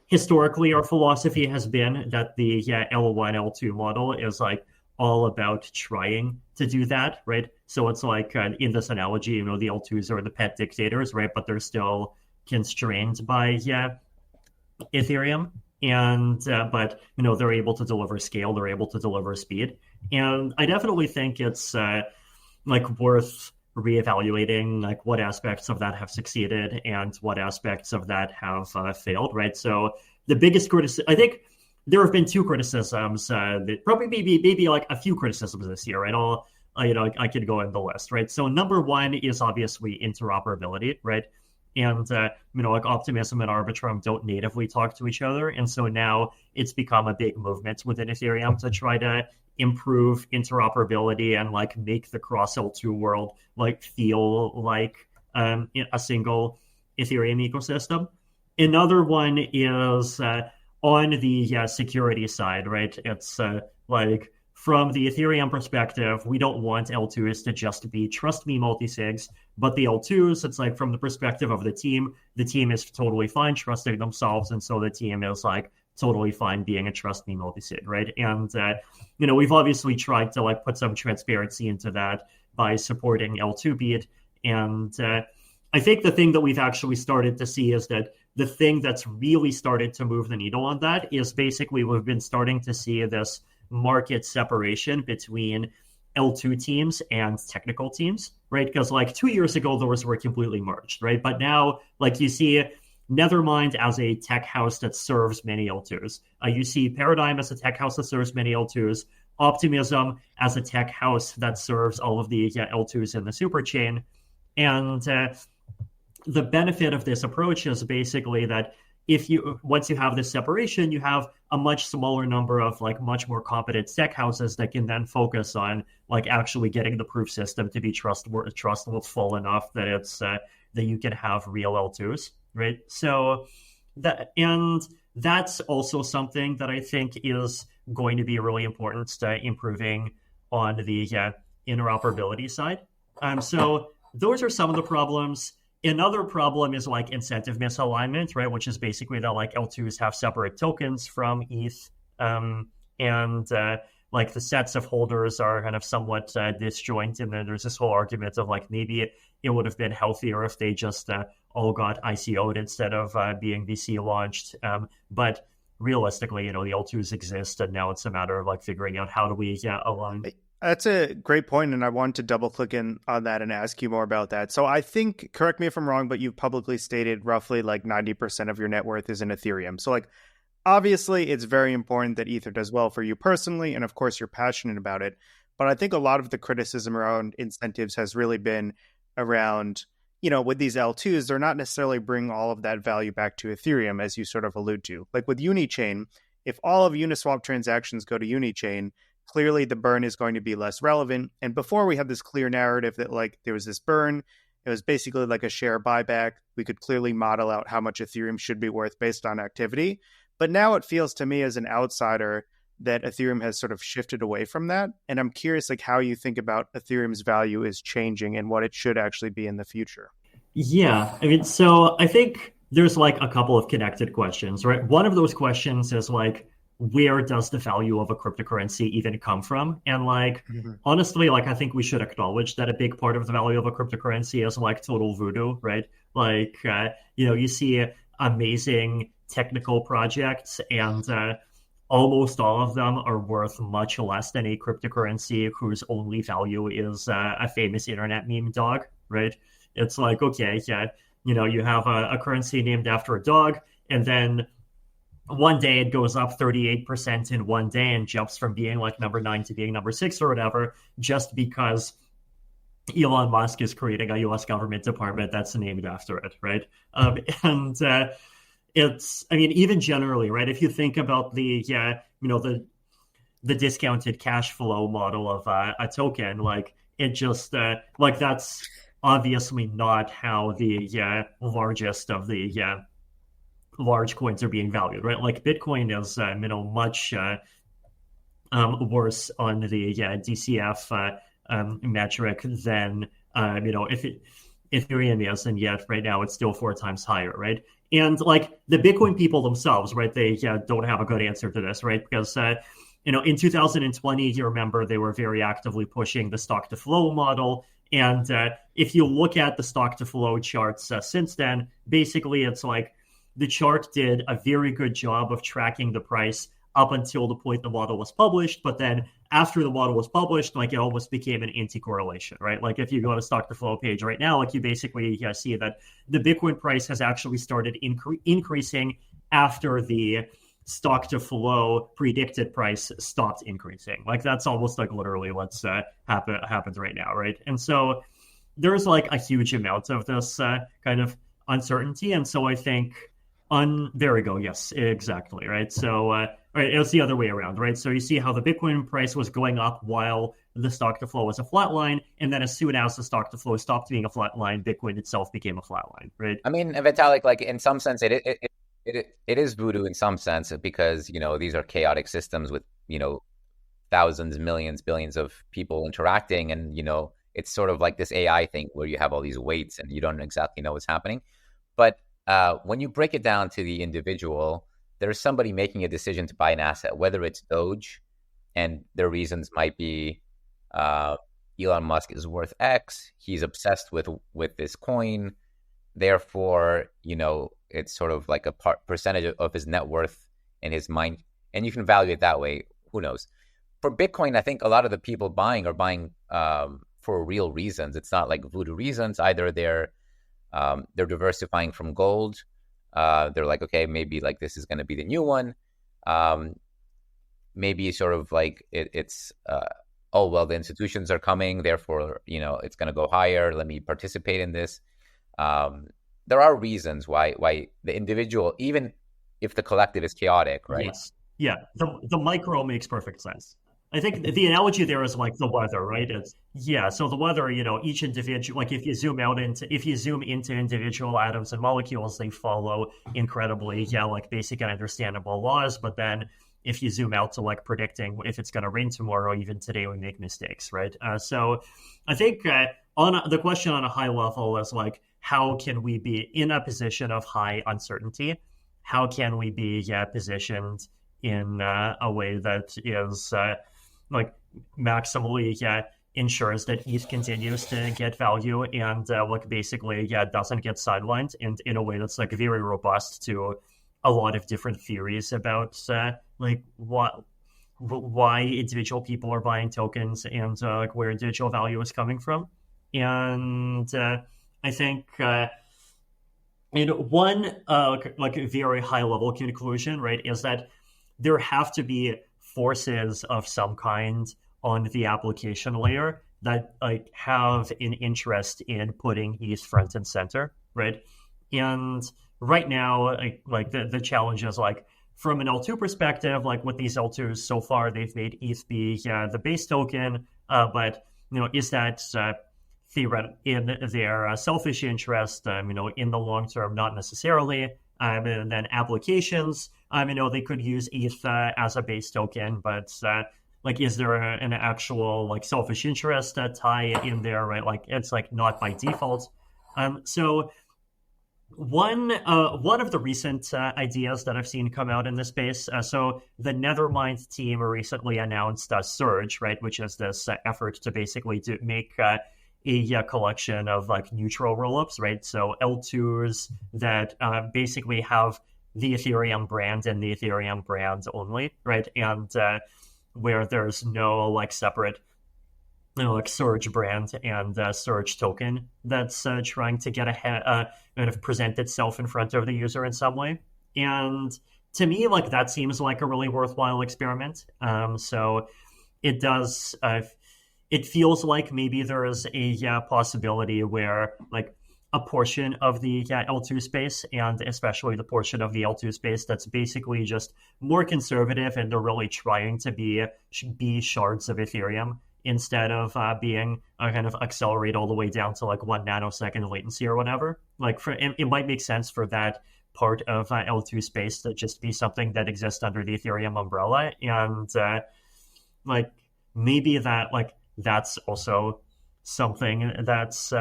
historically our philosophy has been that the L1, L2 model is like all about trying to do that, right? So it's like in this analogy, the L2s are the pet dictators, right? But they're still constrained by Ethereum. And but they're able to deliver scale, they're able to deliver speed, and I definitely think it's like worth reevaluating like what aspects of that have succeeded and what aspects of that have failed, right? So the biggest criticism, I think there have been two criticisms, that probably maybe like a few criticisms this year, right? I could go in the list, right? So number one is obviously interoperability, right? And, like Optimism and Arbitrum don't natively talk to each other. And so now it's become a big movement within Ethereum to try to improve interoperability and like make the cross L2 world like feel like a single Ethereum ecosystem. Another one is on the security side, right? It's like from the Ethereum perspective, we don't want L2s to just be trust me multisigs, but the L2s, it's like from the perspective of the team is totally fine trusting themselves. And so the team is like totally fine being a trust me multisig, right? And, we've obviously tried to like put some transparency into that by supporting L2 beat. And I think the thing that we've actually started to see is that the thing that's really started to move the needle on that is basically we've been starting to see this market separation between L2 teams and technical teams, right? Because like 2 years ago, those were completely merged, right? But now, like you see Nethermind as a tech house that serves many L2s. You see Paradigm as a tech house that serves many L2s. Optimism as a tech house that serves all of the L2s in the superchain. And the benefit of this approach is basically that once you have this separation, you have a much smaller number of like much more competent tech houses that can then focus on like actually getting the proof system to be trustful enough that it's that you can have real L2s, right? So that's also something that I think is going to be really important to improving on the interoperability side. So those are some of the problems. Another problem is like incentive misalignment, right? Which is basically that like L2s have separate tokens from ETH, and like the sets of holders are kind of somewhat disjoint. And then there's this whole argument of like maybe it would have been healthier if they just all got ICO'd instead of being VC launched. But realistically, the L2s exist, and now it's a matter of like figuring out how do we align. That's a great point, and I want to double click in on that and ask you more about that. So I think, correct me if I'm wrong, but you've publicly stated roughly like 90% of your net worth is in Ethereum. So like, obviously it's very important that Ether does well for you personally, and of course you're passionate about it. But I think a lot of the criticism around incentives has really been around, with these L2s, they're not necessarily bringing all of that value back to Ethereum, as you sort of allude to. Like with Unichain, if all of Uniswap transactions go to Unichain, clearly the burn is going to be less relevant. And before we had this clear narrative that like there was this burn, it was basically like a share buyback. We could clearly model out how much Ethereum should be worth based on activity. But now it feels to me as an outsider that Ethereum has sort of shifted away from that. And I'm curious like how you think about Ethereum's value is changing and what it should actually be in the future. Yeah, I mean, so I think there's like a couple of connected questions, right? One of those questions is like, where does the value of a cryptocurrency even come from? And like, honestly, like, I think we should acknowledge that a big part of the value of a cryptocurrency is like total voodoo, right? Like, you see amazing technical projects and almost all of them are worth much less than a cryptocurrency whose only value is a famous internet meme dog, right? It's like, okay, yeah, you have a currency named after a dog, and then one day it goes up 38% in one day and jumps from being like number 9 to being number 6 or whatever, just because Elon Musk is creating a U.S. government department that's named after it, right? It's, I mean, even generally, right? If you think about the discounted cash flow model of a token, like it just like that's obviously not how the largest of the large coins are being valued, right? Like Bitcoin is much worse on the DCF metric than if Ethereum is, and yet right now it's still 4 times higher, right? And like the Bitcoin people themselves, right? They don't have a good answer to this, right? Because in 2020, you remember they were very actively pushing the stock to flow model. And if you look at the stock to flow charts since then, basically it's like the chart did a very good job of tracking the price up until the point the model was published. But then after the model was published, like it almost became an anti-correlation, right? Like if you go to stock to flow page right now, like you basically see that the Bitcoin price has actually started increasing after the stock to flow predicted price stopped increasing. Like that's almost like literally what's happens right now, right? And so there's like a huge amount of this kind of uncertainty. And so I think there we go. Yes, exactly. Right. So right, it was the other way around, right? So you see how the Bitcoin price was going up while the stock to flow was a flat line. And then as soon as the stock to flow stopped being a flat line, Bitcoin itself became a flat line, right? I mean, Vitalik, like in some sense, it is voodoo in some sense because, these are chaotic systems with, thousands, millions, billions of people interacting. And, it's sort of like this AI thing where you have all these weights and you don't exactly know what's happening. But when you break it down to the individual, there's somebody making a decision to buy an asset, whether it's Doge, and their reasons might be Elon Musk is worth X. He's obsessed with this coin. Therefore, it's sort of like a percentage of his net worth in his mind. And you can value it that way. Who knows? For Bitcoin, I think a lot of the people buying are buying for real reasons. It's not like voodoo reasons. Either they're diversifying from gold. They're like, okay, maybe like this is going to be the new one. Maybe sort of like it's, oh, well, the institutions are coming. Therefore, it's going to go higher. Let me participate in this. There are reasons why the individual, even if the collective is chaotic, right? Yes. Yeah. The micro makes perfect sense. I think the analogy there is like the weather, right? So the weather, each individual, like if you zoom into individual atoms and molecules, they follow incredibly, like basic and understandable laws. But then if you zoom out to like predicting if it's going to rain tomorrow, even today we make mistakes, right? So I think on the question on a high level is like, how can we be in a position of high uncertainty? How can we be positioned in a way that is like maximally ensures that ETH continues to get value and like basically doesn't get sidelined, and in a way that's like very robust to a lot of different theories about like why individual people are buying tokens and like where individual value is coming from. And I think one like a very high level conclusion, right, is that there have to be forces of some kind on the application layer that like have an interest in putting ETH front and center, right? And right now, like the challenge is like from an L2 perspective, like with these L2s so far, they've made ETH be the base token, but is that theoretic in their selfish interest? In the long term, not necessarily. And then applications, they could use ETH as a base token, but like, is there an actual like selfish interest tie in there, right? Like, it's like not by default. So one of the recent ideas that I've seen come out in this space, so the Nethermind team recently announced Surge, right, which is this effort to basically make a collection of like neutral rollups, right? So L2s that basically have the Ethereum brand and the Ethereum brand only, right? And where there's no like separate like Surge brand and Surge token that's trying to get ahead, kind of present itself in front of the user in some way. And to me, like that seems like a really worthwhile experiment. So it does. It feels like maybe there is a possibility where like a portion of the L2 space, and especially the portion of the L2 space that's basically just more conservative and they're really trying to be shards of Ethereum instead of being kind of accelerate all the way down to like 1 nanosecond latency or whatever. Like it might make sense for that part of L2 space to just be something that exists under the Ethereum umbrella. And like maybe that's also something that's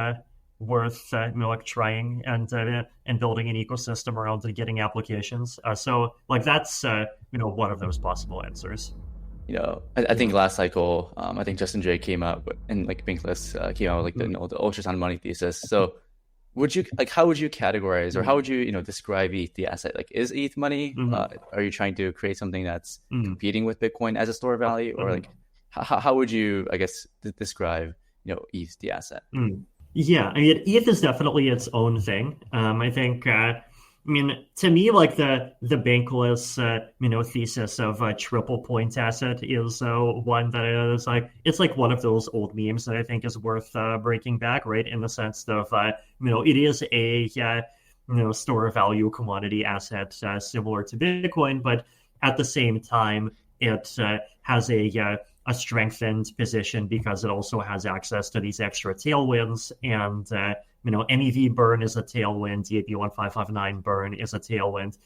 worth like trying and building an ecosystem around getting applications. So like that's one of those possible answers. I think last cycle, I think Justin J came out and like Binkless came out with like the ultrasound money thesis. So how would you categorize or how would you describe ETH, the asset? Like, is ETH money? Are you trying to create something that's competing with Bitcoin as a store of value, or like how would you, I guess, describe ETH, the asset? Yeah, I mean, ETH is definitely its own thing. I think. To me, like the Bankless, thesis of a triple point asset is one that is like, it's like one of those old memes that I think is worth breaking back, right? In the sense of, it is a, store of value commodity asset similar to Bitcoin, but at the same time, it has a strengthened position because it also has access to these extra tailwinds and, MEV burn is a tailwind, DAP1559 burn is a tailwind,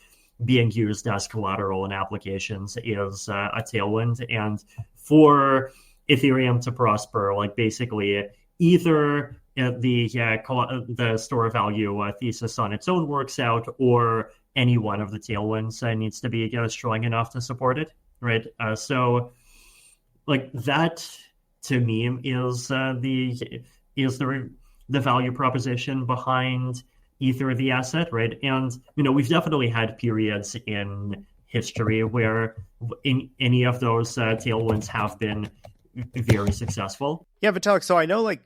being used as collateral in applications is a tailwind. And for Ethereum to prosper, like basically either the store of value thesis on its own works out, or any one of the tailwinds needs to be strong enough to support it, right? So like that to me is the value proposition behind Ether, the asset, right? And, we've definitely had periods in history where in any of those tailwinds have been very successful. Yeah, Vitalik, so I know like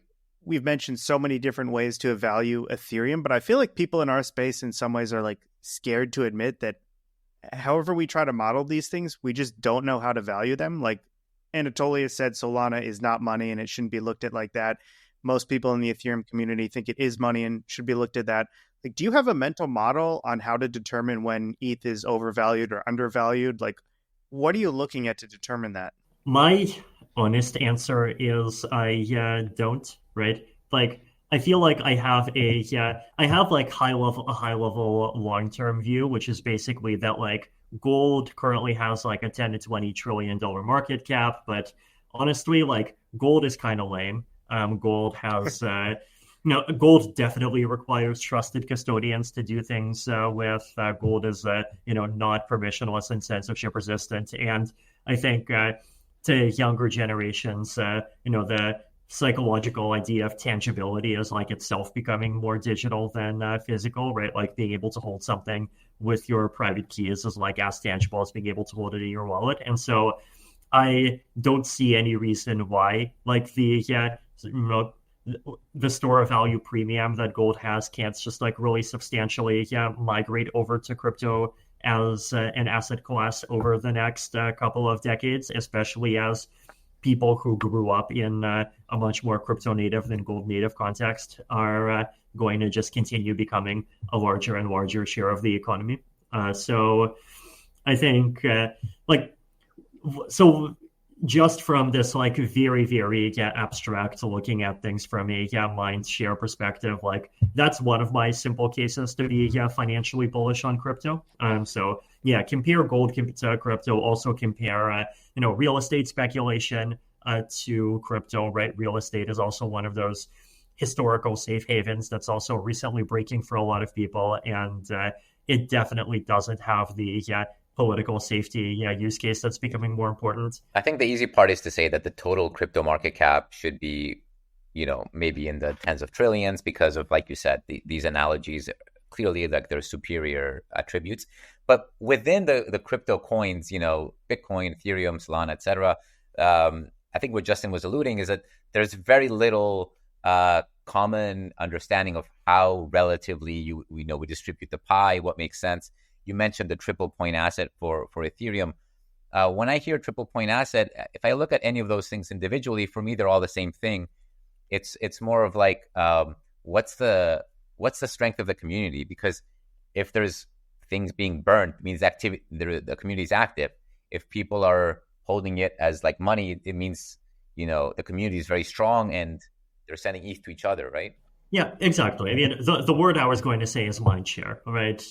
we've mentioned so many different ways to value Ethereum, but I feel like people in our space in some ways are like scared to admit that however we try to model these things, we just don't know how to value them. Like Anatolia said, Solana is not money and it shouldn't be looked at like that. Most people in the Ethereum community think it is money and should be looked at that. Like, do you have a mental model on how to determine when ETH is overvalued or undervalued? Like, what are you looking at to determine that? My honest answer is I don't, right? Like, I feel like I have a high level long-term view, which is basically that like gold currently has like a 10 to 20 trillion dollar market cap, but honestly, like gold is kind of lame. Gold has, gold definitely requires trusted custodians to do things with. Gold is, not permissionless and censorship resistant. And I think to younger generations, the psychological idea of tangibility is like itself becoming more digital than physical, right? Like being able to hold something with your private keys is like as tangible as being able to hold it in your wallet. And so I don't see any reason why like the store of value premium that gold has can't just like really substantially migrate over to crypto as an asset class over the next couple of decades, especially as people who grew up in a much more crypto native than gold native context are going to just continue becoming a larger and larger share of the economy. So I think so just from this like very, very abstract looking at things from a mind share perspective, like that's one of my simple cases to be financially bullish on crypto. So yeah, compare gold to crypto. Also compare real estate speculation to crypto. Right, real estate is also one of those historical safe havens that's also recently breaking for a lot of people, and it definitely doesn't have the political safety use case that's becoming more important. I think the easy part is to say that the total crypto market cap should be, maybe in the tens of trillions because of, like you said, these analogies clearly like their superior attributes. But within the crypto coins, Bitcoin, Ethereum, Solana, etc., I think what Justin was alluding is that there's very little common understanding of how relatively we distribute the pie, what makes sense. You mentioned the triple point asset for Ethereum. When I hear triple point asset, if I look at any of those things individually, for me, they're all the same thing. It's more of like, what's the strength of the community? Because if there's things being burned, it means the community is active. If people are holding it as like money, it means, the community is very strong and they're sending ETH to each other, right? Yeah, exactly. I mean, the word I was going to say is mindshare, right?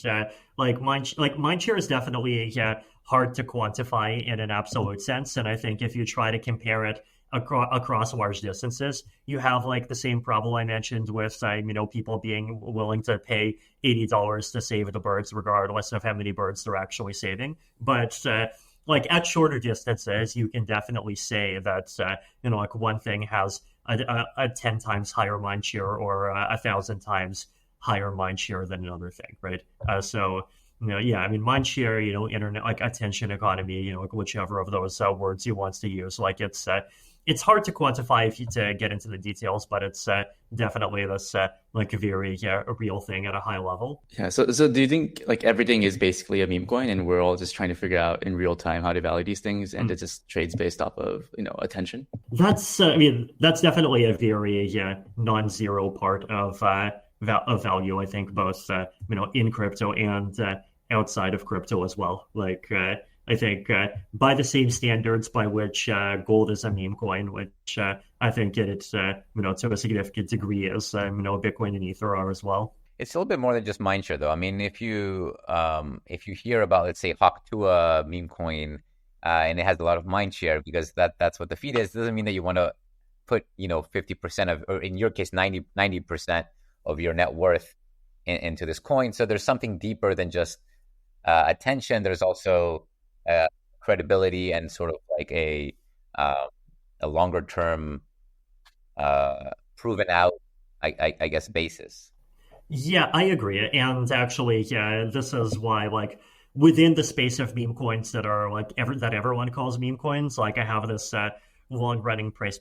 Mindshare is definitely hard to quantify in an absolute sense, and I think if you try to compare it across large distances, you have like the same problem I mentioned with people being willing to pay $80 to save the birds, regardless of how many birds they're actually saving. But like at shorter distances, you can definitely say that like one thing has a 10 times higher mind share or 1,000 times higher mind share than another thing, right? So I mean, mind share, internet, like attention economy, like whichever of those words he wants to use, like it's hard to quantify to get into the details, but it's definitely this like a very real thing at a high level. Yeah. So do you think like everything is basically a meme coin, and we're all just trying to figure out in real time how to value these things, and it just trades based off of attention? That's that's definitely a very non-zero part of value. I think both in crypto and outside of crypto as well. Like I think by the same standards by which gold is a meme coin, which I think it's to a significant degree as Bitcoin and Ether are as well. It's a little bit more than just mindshare, though. I mean, if you hear about, let's say, Hawk2a meme coin, and it has a lot of mindshare because that's what the feed is, doesn't mean that you want to put 50% of, or in your case 90% of your net worth into this coin. So there's something deeper than just attention. There's also credibility and sort of like a longer term proven out, I guess, basis. Yeah, I agree. And actually, this is why, like, within the space of meme coins that are like that everyone calls meme coins, like I have this long running price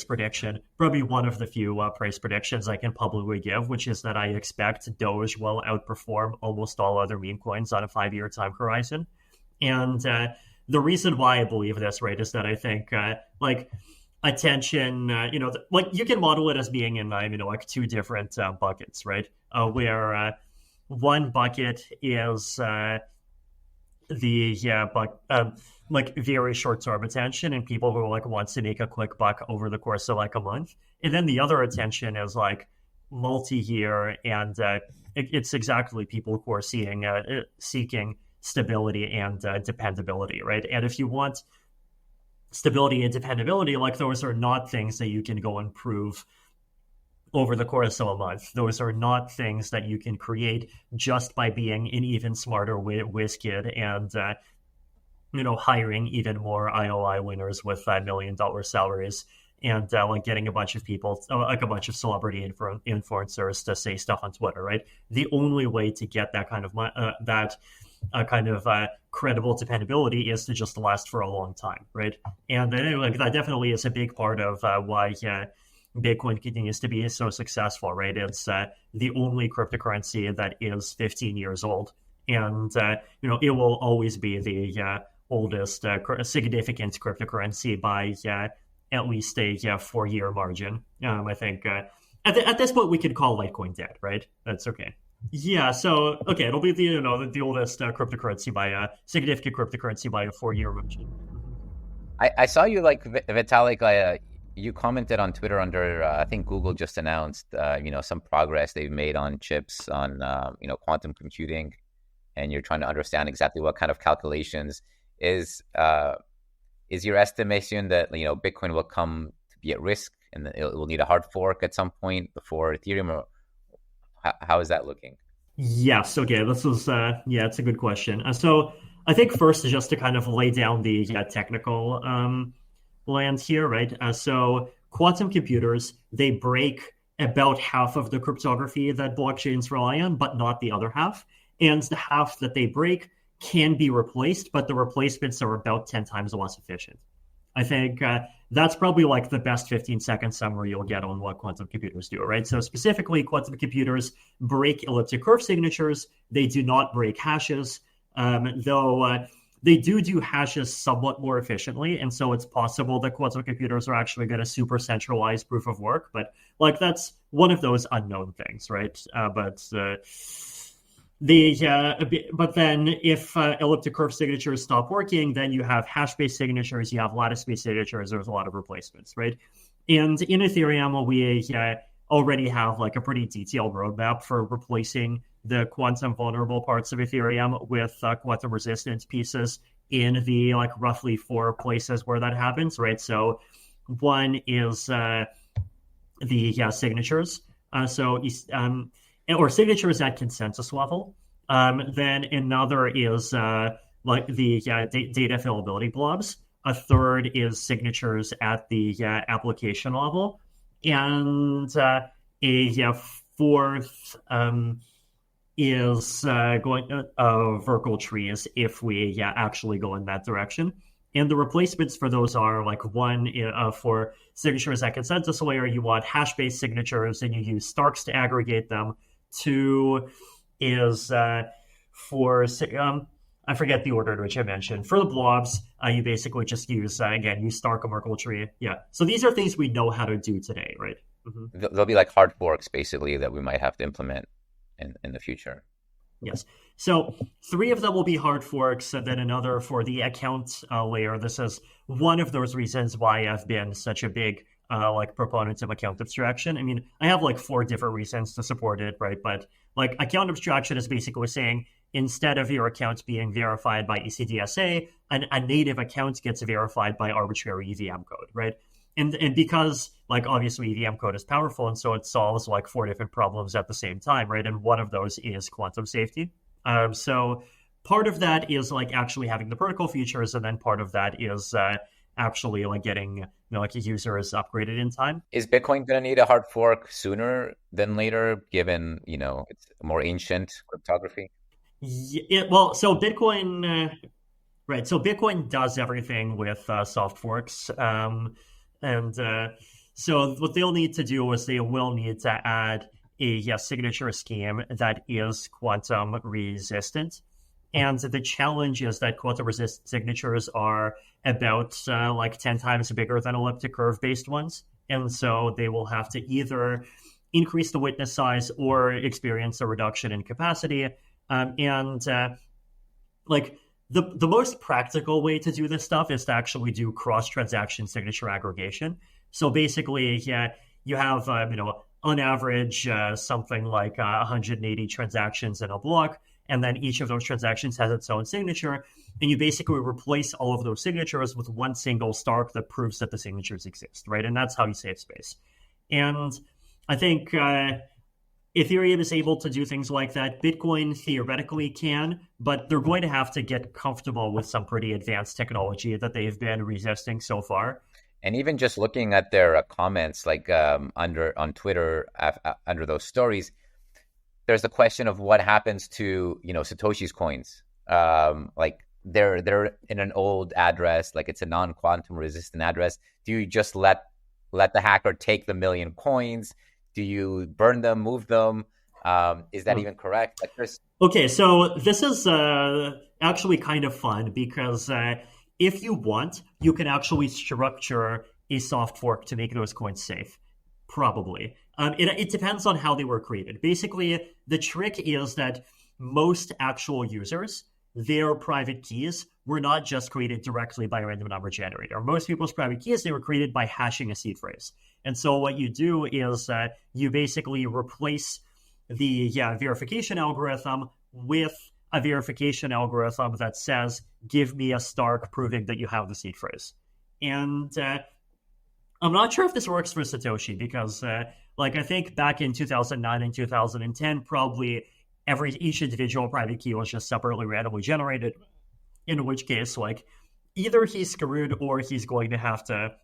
prediction, probably one of the few price predictions I can publicly give, which is that I expect Doge will outperform almost all other meme coins on a 5-year time horizon. And the reason why I believe this, right, is that I think like attention, like you can model it as being in like two different buckets, right? Where one bucket is like very short-term attention and people who like wants to make a quick buck over the course of like a month, and then the other attention is like multi-year, and it's exactly people who are seeking stability and dependability, right? And if you want stability and dependability, like those are not things that you can go and prove over the course of a month. Those are not things that you can create just by being an even smarter whiz kid and hiring even more IOI winners with $1 million salaries and like getting a bunch of people, like a bunch of celebrity influencers to say stuff on Twitter, right? The only way to get that kind of credible dependability is to just last for a long time, right? And like that definitely is a big part of why Bitcoin continues to be so successful, right? It's the only cryptocurrency that is 15 years old, and it will always be the oldest significant cryptocurrency by at least a 4-year margin. I think at this point we could call Litecoin dead, right? That's okay. Yeah, so okay, it'll be the oldest cryptocurrency by a significant cryptocurrency by a 4-year margin. I saw you like Vitalik. You commented on Twitter under I think Google just announced some progress they've made on chips on quantum computing, and you're trying to understand exactly what kind of calculations is your estimation that Bitcoin will come to be at risk and that it will need a hard fork at some point before Ethereum, or how is that looking? Yes. Okay. This is it's a good question. So I think first, just to kind of lay down the technical land here, right? So quantum computers, they break about half of the cryptography that blockchains rely on, but not the other half. And the half that they break can be replaced, but the replacements are about 10 times less efficient. I think that's probably like the best 15-second summary you'll get on what quantum computers do, right? So specifically, quantum computers break elliptic curve signatures. They do not break hashes, though they do hashes somewhat more efficiently. And so it's possible that quantum computers are actually going to super centralize proof of work. But like that's one of those unknown things, right? But then if elliptic curve signatures stop working, then you have hash-based signatures, you have lattice-based signatures, there's a lot of replacements, right? And in Ethereum, we already have like a pretty detailed roadmap for replacing the quantum vulnerable parts of Ethereum with quantum resistant pieces in the like roughly 4 places where that happens, right? So one is the signatures. Or signatures at consensus level. Then another is like the data availability blobs. A third is signatures at the application level. And a fourth is going Verkle trees if we actually go in that direction. And the replacements for those are like one for signatures at consensus layer, you want hash-based signatures and you use Starks to aggregate them. 2 is for I forget the order in which I mentioned. For the blobs, you basically just use use Stark and Merkle tree. Yeah. So these are things we know how to do today, right? Mm-hmm. There'll be like hard forks basically that we might have to implement in the future. Yes. So 3 of them will be hard forks, and then another for the account layer. This is one of those reasons why I've been such a big proponent of account abstraction. I mean, I have like 4 different reasons to support it, right? But like account abstraction is basically saying instead of your account being verified by ECDSA, a native account gets verified by arbitrary EVM code, right? And because like obviously EVM code is powerful, and so it solves like 4 different problems at the same time, right? And one of those is quantum safety. So part of that is like actually having the protocol features, and then part of that is actually like getting like a user is upgraded in time. Is Bitcoin going to need a hard fork sooner than later, given it's more ancient cryptography? Yeah, well, so Bitcoin, right? So Bitcoin does everything with soft forks, and so what they'll need to do is they will need to add a signature scheme that is quantum resistant. And the challenge is that quantum resistant signatures are about like 10 times bigger than elliptic curve based ones. And so they will have to either increase the witness size or experience a reduction in capacity. Like the most practical way to do this stuff is to actually do cross-transaction signature aggregation. So basically, you have, on average, something like 180 transactions in a block. And then each of those transactions has its own signature. And you basically replace all of those signatures with one single Stark that proves that the signatures exist, right? And that's how you save space. And I think Ethereum is able to do things like that. Bitcoin theoretically can, but they're going to have to get comfortable with some pretty advanced technology that they've been resisting so far. And even just looking at their comments, like on Twitter, under those stories, there's the question of what happens to Satoshi's coins. Like they're in an old address, like it's a non-quantum resistant address. Do you just let the hacker take the million coins? Do you burn them, move them? Is that even correct? Like, there's Okay, so this is actually kind of fun because if you want, you can actually structure a soft fork to make those coins safe. Probably. It depends on how they were created. Basically, the trick is that most actual users, their private keys were not just created directly by a random number generator. Most people's private keys, they were created by hashing a seed phrase. And so what you do is you basically replace the verification algorithm with a verification algorithm that says, give me a Stark proving that you have the seed phrase. And I'm not sure if this works for Satoshi because, I think back in 2009 and 2010, probably each individual private key was just separately randomly generated. In which case, either he's screwed or he's going to have to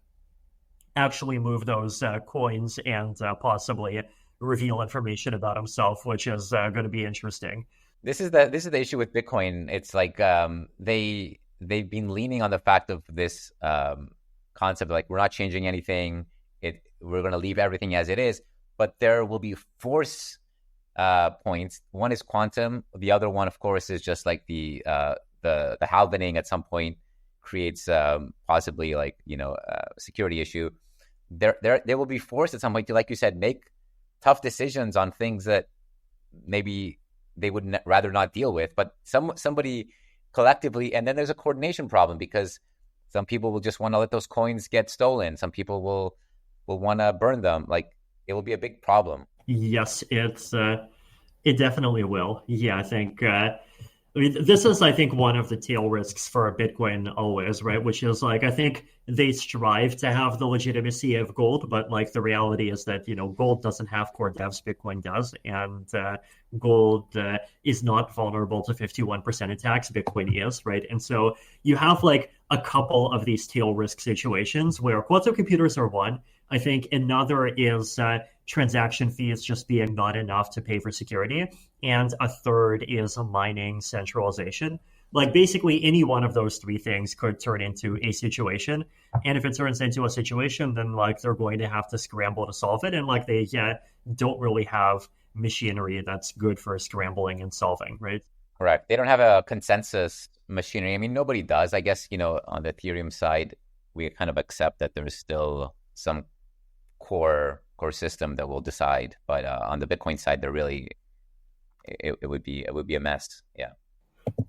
actually move those coins and possibly reveal information about himself, which is going to be interesting. This is the issue with Bitcoin. It's like they've been leaning on the fact of this concept, like, we're not changing anything. We're going to leave everything as it is. But there will be force points. One is quantum. The other one, of course, is just like the halvening at some point creates possibly a security issue. There will be forced at some point to, like you said, make tough decisions on things that maybe they would rather not deal with. But somebody collectively, and then there's a coordination problem because some people will just want to let those coins get stolen. Some people will want to burn them. Like, it will be a big problem. Yes, it definitely will. Yeah, I think. This is, I think, one of the tail risks for Bitcoin always, right? Which is I think they strive to have the legitimacy of gold, but the reality is that, gold doesn't have core devs, Bitcoin does. And gold is not vulnerable to 51% attacks, Bitcoin is, right? And so you have a couple of these tail risk situations where quantum computers are one. I think another is transaction fees just being not enough to pay for security. And a third is mining centralization. Basically any one of those three things could turn into a situation. And if it turns into a situation, then they're going to have to scramble to solve it. And they don't really have machinery that's good for scrambling and solving, right? Correct. They don't have a consensus machinery. I mean, nobody does. I guess, on the Ethereum side, we kind of accept that there's still some core system that will decide. But on the Bitcoin side, they're really, it would be a mess. Yeah.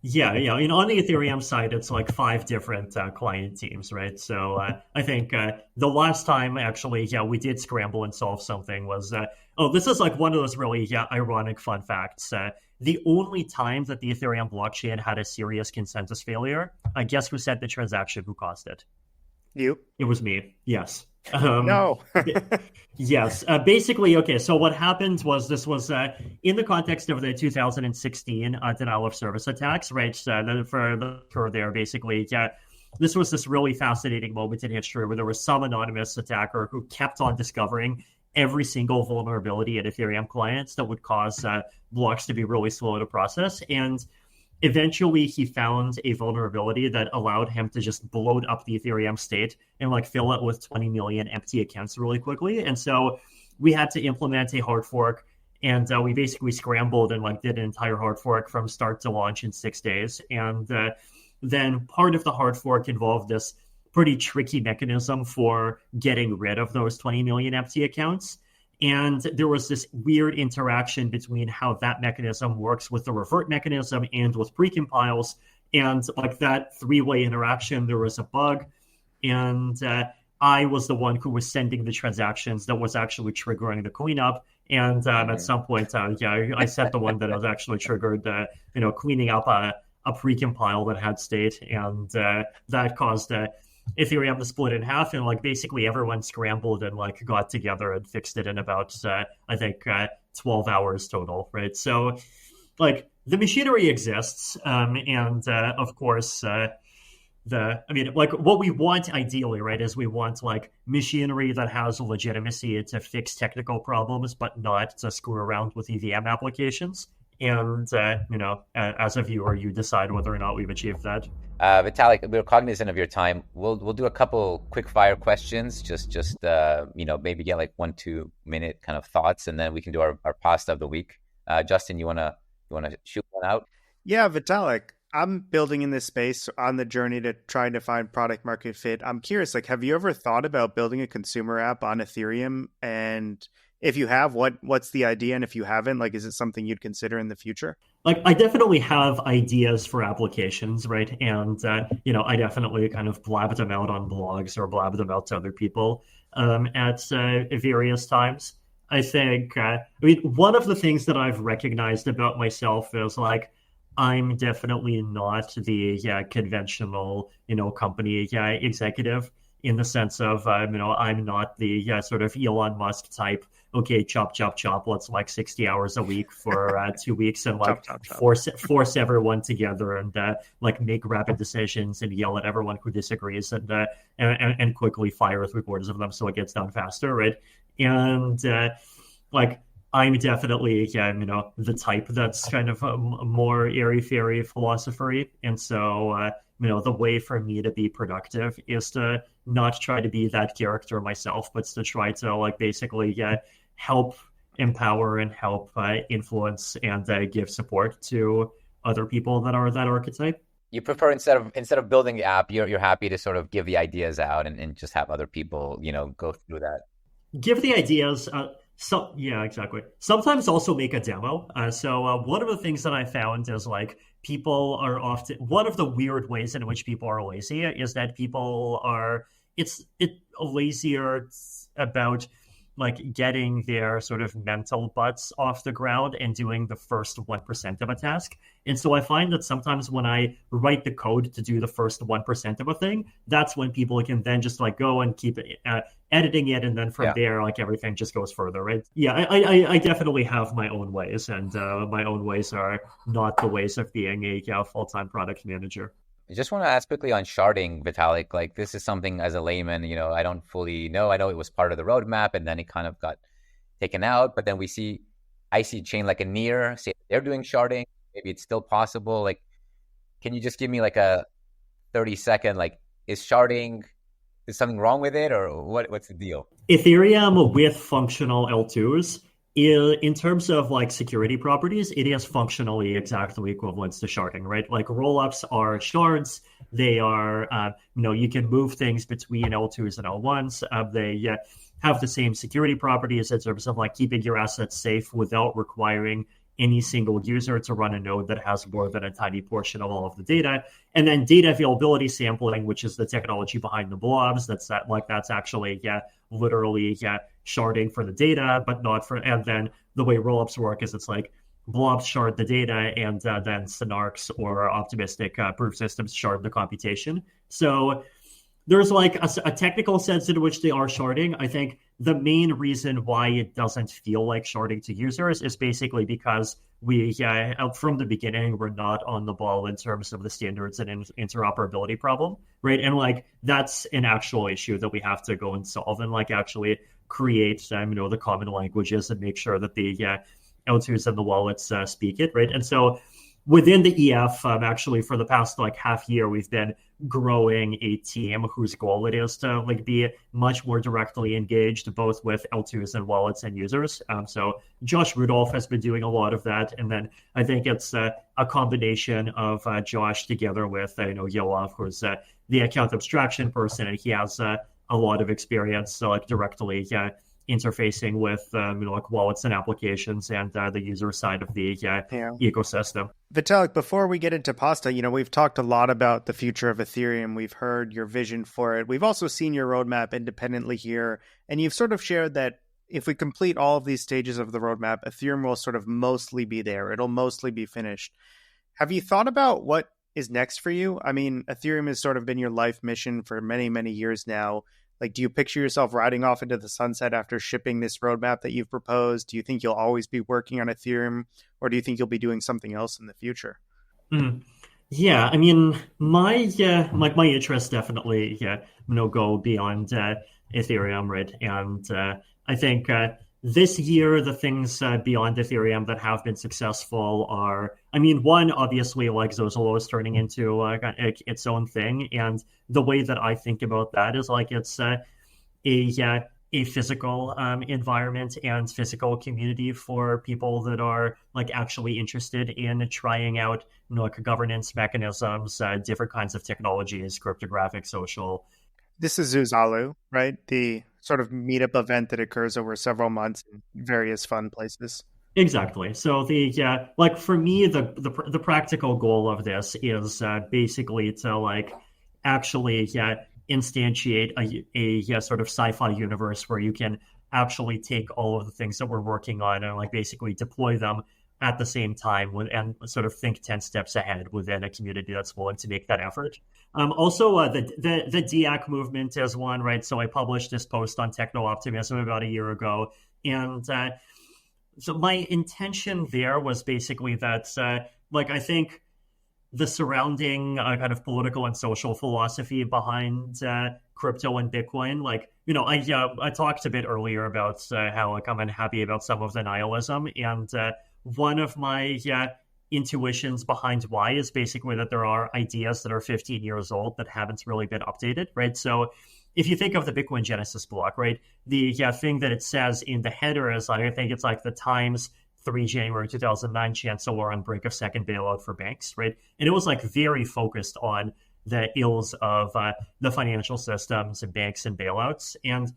Yeah. On the Ethereum side, it's 5 different client teams, right? So I think the last time actually, we did scramble and solve something was, this is one of those really ironic fun facts. The only time that the Ethereum blockchain had a serious consensus failure, guess who sent the transaction, who caused it? You? It was me. Yes. No. Yes. Basically, okay, so what happened was this was in the context of the 2016 denial of service attacks, right? For the tour there, basically, this was this really fascinating moment in history where there was some anonymous attacker who kept on discovering every single vulnerability in Ethereum clients that would cause blocks to be really slow to process. And eventually, he found a vulnerability that allowed him to just bloat up the Ethereum state and fill it with 20 million empty accounts really quickly. And so we had to implement a hard fork, and we basically scrambled and did an entire hard fork from start to launch in 6 days. And then part of the hard fork involved this pretty tricky mechanism for getting rid of those 20 million empty accounts. And there was this weird interaction between how that mechanism works with the revert mechanism and with precompiles. And that 3-way interaction, there was a bug. And I was the one who was sending the transactions that was actually triggering the cleanup. And at some point, I set the one that was actually triggered, cleaning up a precompile that had state. And that caused Ethereum to split in half, and basically everyone scrambled and got together and fixed it in about I think 12 hours total, right? So the machinery exists, and of course what we want ideally, right, is we want machinery that has legitimacy to fix technical problems, but not to screw around with EVM applications. And as a viewer, you decide whether or not we've achieved that. Vitalik, we're cognizant of your time. We'll do a couple quick fire questions, just maybe get 1-2 minute kind of thoughts, and then we can do our pasta of the week. Justin, you wanna shoot one out? Yeah, Vitalik, I'm building in this space on the journey to trying to find product market fit. I'm curious, like, have you ever thought about building a consumer app on Ethereum? And if you have, what's the idea? And if you haven't, like, is it something you'd consider in the future? Like, I definitely have ideas for applications, right? And I definitely kind of blab them out on blogs or blab them out to other people at various times. I think, one of the things that I've recognized about myself is like, I'm definitely not the conventional, company executive, in the sense of, I'm not the sort of Elon Musk type. Okay, chop, chop, chop. Let's like 60 hours a week for 2 weeks and like Chop, chop, chop. force everyone together and like make rapid decisions and yell at everyone who disagrees and quickly fire 3/4 of them so it gets done faster, right? And like, I'm definitely, the type that's kind of a more airy-fairy philosophy. And so, the way for me to be productive is to not try to be that character myself, but to try to, like, basically help empower and help influence and give support to other people that are that archetype. You prefer instead of building the app, you're happy to sort of give the ideas out and just have other people, go through that. Give the ideas. So yeah, exactly. Sometimes also make a demo. So one of the things that I found is like people are often one of the weird ways in which people are lazy is that people are it's lazier about like getting their sort of mental butts off the ground and doing the first 1% of a task. And so I find that sometimes when I write the code to do the first 1% of a thing, that's when people can then just like go and keep editing it. And then from there, like everything just goes further, right? Yeah, I definitely have my own ways, and my own ways are not the ways of being a full-time product manager. I just want to ask quickly on sharding, Vitalik. Like, this is something as a layman, I don't fully know. I know it was part of the roadmap, and then it kind of got taken out. But then I see a chain like a Near say they're doing sharding. Maybe it's still possible. Like, can you just give me like a 30-second? Like, is something wrong with it, or what's the deal? Ethereum with functional L2s. In terms of like security properties, it is functionally exactly equivalent to sharding, right? Like rollups are shards. They are, you can move things between L2s and L1s. They have the same security properties in terms of like keeping your assets safe without requiring any single user to run a node that has more than a tiny portion of all of the data. And then data availability sampling, which is the technology behind the blobs. That's actually, literally, sharding for the data, but not for, and then the way rollups work is it's like blobs shard the data and then Synarchs or optimistic proof systems shard the computation. So there's like a technical sense in which they are sharding. I think the main reason why it doesn't feel like sharding to users is basically because we, from the beginning, we're not on the ball in terms of the standards and interoperability problem, right? And like that's an actual issue that we have to go and solve and like actually create, the common languages and make sure that the L2s and the wallets speak it, right? And so within the EF, actually for the past like half year, we've been growing a team whose goal it is to like be much more directly engaged both with L2s and wallets and users. So Josh Rudolph has been doing a lot of that. And then I think it's a combination of Josh together with, Yoav, who's the account abstraction person, and he has a lot of experience like directly interfacing with like wallets and applications and the user side of the ecosystem. Vitalik, before we get into Pasta, we've talked a lot about the future of Ethereum. We've heard your vision for it. We've also seen your roadmap independently here. And you've sort of shared that if we complete all of these stages of the roadmap, Ethereum will sort of mostly be there. It'll mostly be finished. Have you thought about what is next for you? I mean, Ethereum has sort of been your life mission for many, many years now. Like, do you picture yourself riding off into the sunset after shipping this roadmap that you've proposed? Do you think you'll always be working on Ethereum, or do you think you'll be doing something else in the future? Yeah, I mean, my interests definitely go beyond Ethereum, right? And I think this year the things beyond Ethereum that have been successful are, I mean, one, obviously, like Zozalo is turning into its own thing, and the way that I think about that is like it's a a physical environment and physical community for people that are like actually interested in trying out, you know, like governance mechanisms, different kinds of technologies, cryptographic, social. This is Zuzalu, right? The sort of meetup event that occurs over several months in various fun places. Exactly. So like for me, the practical goal of this is basically to like actually instantiate a sort of sci-fi universe where you can actually take all of the things that we're working on and like basically deploy them at the same time and sort of think 10 steps ahead within a community that's willing to make that effort. Also, the DIAC movement is one, right? So I published this post on Techno Optimism about a year ago, and so my intention there was basically that, like, I think the surrounding kind of political and social philosophy behind crypto and Bitcoin, like, you know, I talked a bit earlier about how like I'm unhappy about some of the nihilism, and one of my intuitions behind why is basically that there are ideas that are 15 years old that haven't really been updated, right? So if you think of the Bitcoin Genesis block, right, the thing that it says in the header is like, I think it's like the Times 3 January 2009 Chancellor on brink of second bailout for banks, right? And it was like very focused on the ills of the financial systems and banks and bailouts. And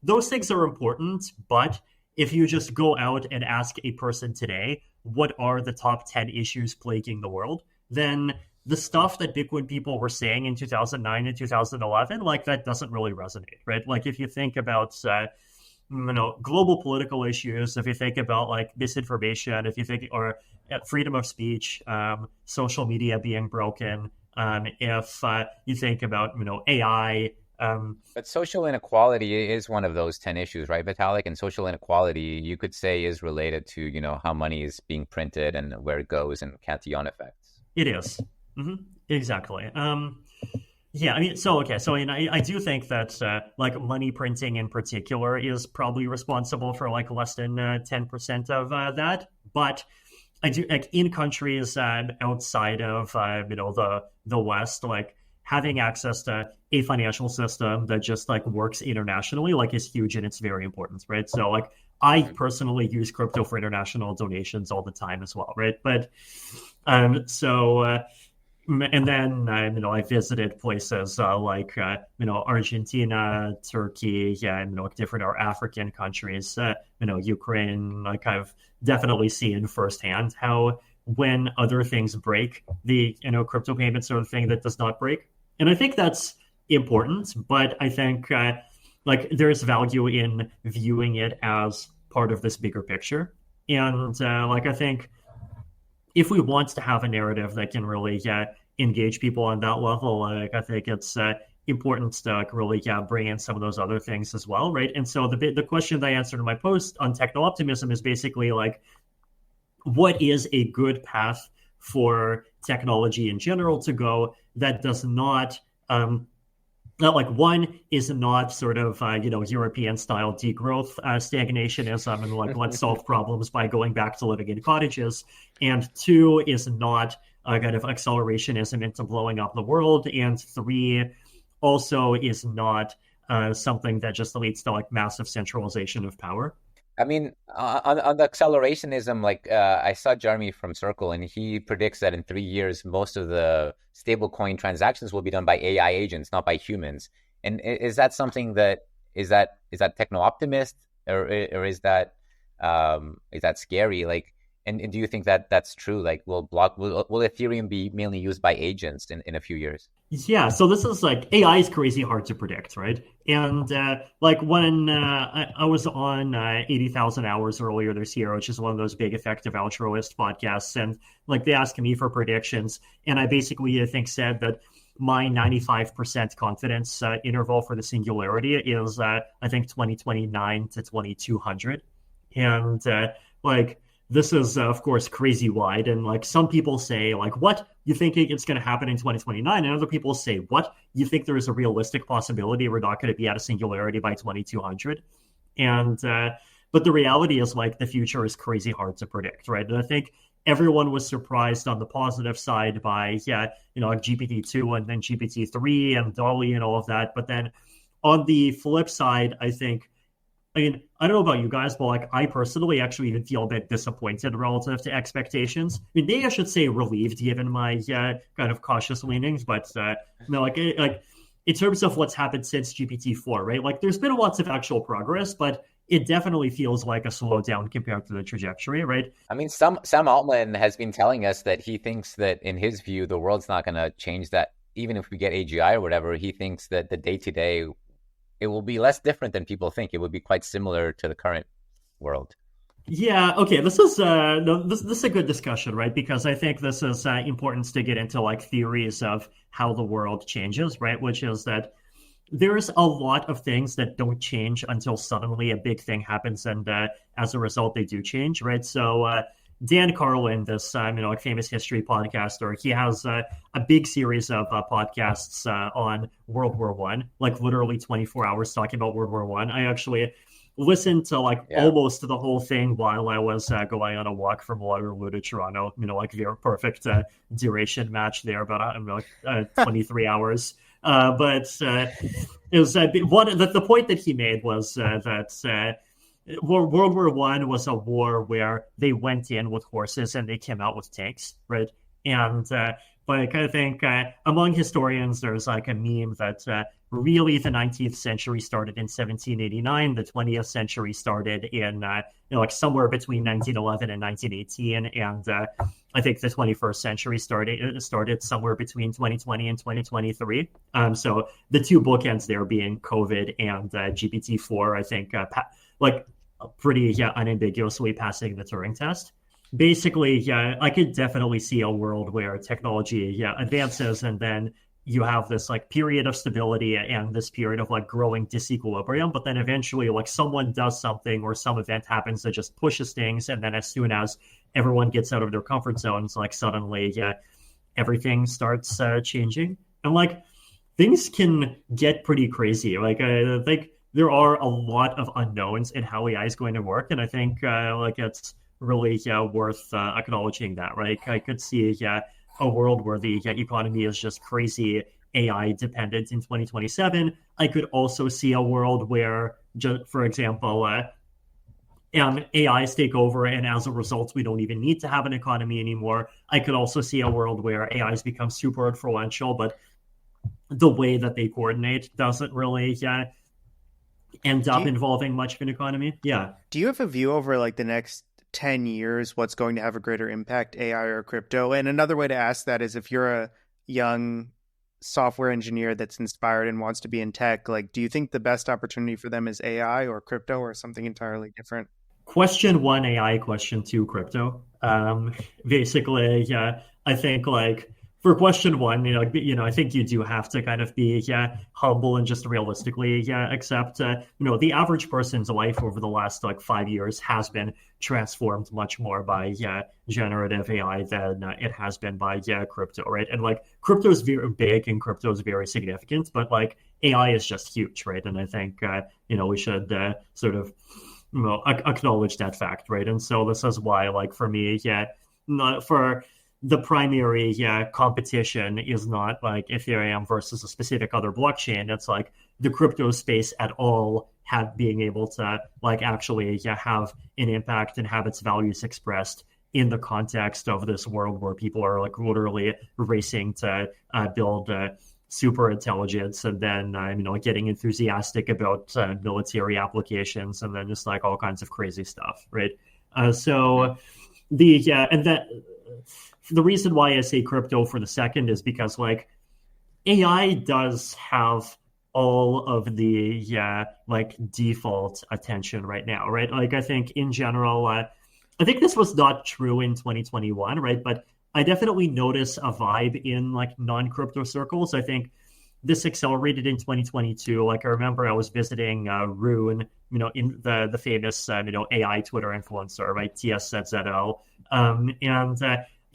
those things are important, but if you just go out and ask a person today, what are the top 10 issues plaguing the world, then the stuff that Bitcoin people were saying in 2009 and 2011, like that doesn't really resonate, right? Like if you think about, global political issues, if you think about like misinformation, if you think, or freedom of speech, social media being broken, if you think about, AI. But social inequality is one of those 10 issues, right, Vitalik? And social inequality, you could say, is related to, how money is being printed and where it goes and Cantillon effects. It is. Exactly. Yeah, I mean, I do think that like money printing in particular is probably responsible for like less than 10% of that. But I do like in countries outside of the West, like having access to a financial system that just like works internationally like is huge and it's very important, right? So like I personally use crypto for international donations all the time as well, right? But and then I visited places like Argentina, Turkey, and different African countries, Ukraine. Like I've definitely seen firsthand how when other things break, the crypto payments are the thing that does not break, and I think that's important. But I think like there's value in viewing it as part of this bigger picture, and like I think if we want to have a narrative that can really engage people on that level, like I think it's important to really bring in some of those other things as well, right? And so the question that I answered in my post on techno optimism is basically like, what is a good path for technology in general to go that does not like one is not sort of European style degrowth, stagnationism, and like let's solve problems by going back to living in cottages, and two is not kind of accelerationism into blowing up the world, and three also is not something that just leads to like massive centralization of power. I mean, on the accelerationism, like I saw Jeremy from Circle, and he predicts that in 3 years, most of the stablecoin transactions will be done by AI agents, not by humans. And is that something that is that techno optimist, or is that scary? Like, and do you think that that's true? Like, will Ethereum be mainly used by agents in a few years? Yeah, so this is like AI is crazy hard to predict, right? And like when I was on 80,000 Hours earlier this year, which is one of those big effective altruist podcasts, and like they asked me for predictions, and I basically I think said that my 95% confidence interval for the singularity is I think 2029 to 2200, and like this is of course crazy wide, and like some people say like, what, you think it's going to happen in 2029, and other people say, what, you think there is a realistic possibility we're not going to be at a singularity by 2200? And but the reality is like the future is crazy hard to predict, right? And I think everyone was surprised on the positive side by GPT-2 and then GPT-3 and Dolly and all of that, but then on the flip side, I think I mean, I don't know about you guys, but like I personally actually even feel a bit disappointed relative to expectations. I mean, maybe I should say relieved given my kind of cautious leanings, but no, like in terms of what's happened since GPT-4, right? Like there's been lots of actual progress, but it definitely feels like a slowdown compared to the trajectory, right? I mean, Sam Altman has been telling us that he thinks that in his view, the world's not going to change that. Even if we get AGI or whatever, he thinks that the day to day, it will be less different than people think. It would be quite similar to the current world. Yeah, okay. This is this is a good discussion, right? Because I think this is important to get into like theories of how the world changes, right? Which is that there's a lot of things that don't change until suddenly a big thing happens, and as a result, they do change, right? So Dan Carlin, this like famous history podcaster, he has a big series of podcasts on World War One, like literally 24 hours talking about World War One. I actually listened to like almost the whole thing while I was going on a walk from Waterloo to Toronto. Like their perfect duration match there, about 23 hours. But it was the point that he made was that World War One was a war where they went in with horses and they came out with tanks, right? And like I think among historians, there's like a meme that really the 19th century started in 1789. The 20th century started in like somewhere between 1911 and 1918, and I think the 21st century started somewhere between 2020 and 2023. So the two bookends there being COVID and GPT-4, I think, pretty unambiguously passing the Turing test. Basically, I could definitely see a world where technology advances, and then you have this like period of stability and this period of like growing disequilibrium, but then eventually like someone does something or some event happens that just pushes things, and then as soon as everyone gets out of their comfort zones, like suddenly everything starts changing, and like things can get pretty crazy. Like I think there are a lot of unknowns in how AI is going to work, and I think like it's really worth acknowledging that, right? I could see a world where the economy is just crazy AI dependent in 2027. I could also see a world where, for example, AIs take over, and as a result, we don't even need to have an economy anymore. I could also see a world where AIs become super influential, but the way that they coordinate doesn't really end up involving much of an economy. Yeah. Do you have a view over like the next 10 years, what's going to have a greater impact, AI or crypto? And another way to ask that is if you're a young software engineer that's inspired and wants to be in tech, like, do you think the best opportunity for them is AI or crypto or something entirely different? Question one, AI. Question two, crypto. Basically, I think like for question one, I think you do have to kind of be humble and just realistically accept the average person's life over the last like 5 years has been transformed much more by generative AI than it has been by crypto, right? And like crypto is very big and crypto is very significant, but like AI is just huge, right? And I think we should sort of acknowledge that fact, right? And so this is why, like for me, not for the primary competition is not like Ethereum versus a specific other blockchain. It's like the crypto space at all being able to like actually have an impact and have its values expressed in the context of this world where people are like literally racing to build super intelligence, and then getting enthusiastic about military applications, and then just like all kinds of crazy stuff, right? So the reason why I say crypto for the second is because like AI does have all of the like default attention right now, right? Like I think in general, I think this was not true in 2021, right? But I definitely notice a vibe in like non-crypto circles. I think this accelerated in 2022. Like I remember I was visiting Rune, in the famous AI Twitter influencer, right? TSZZO, and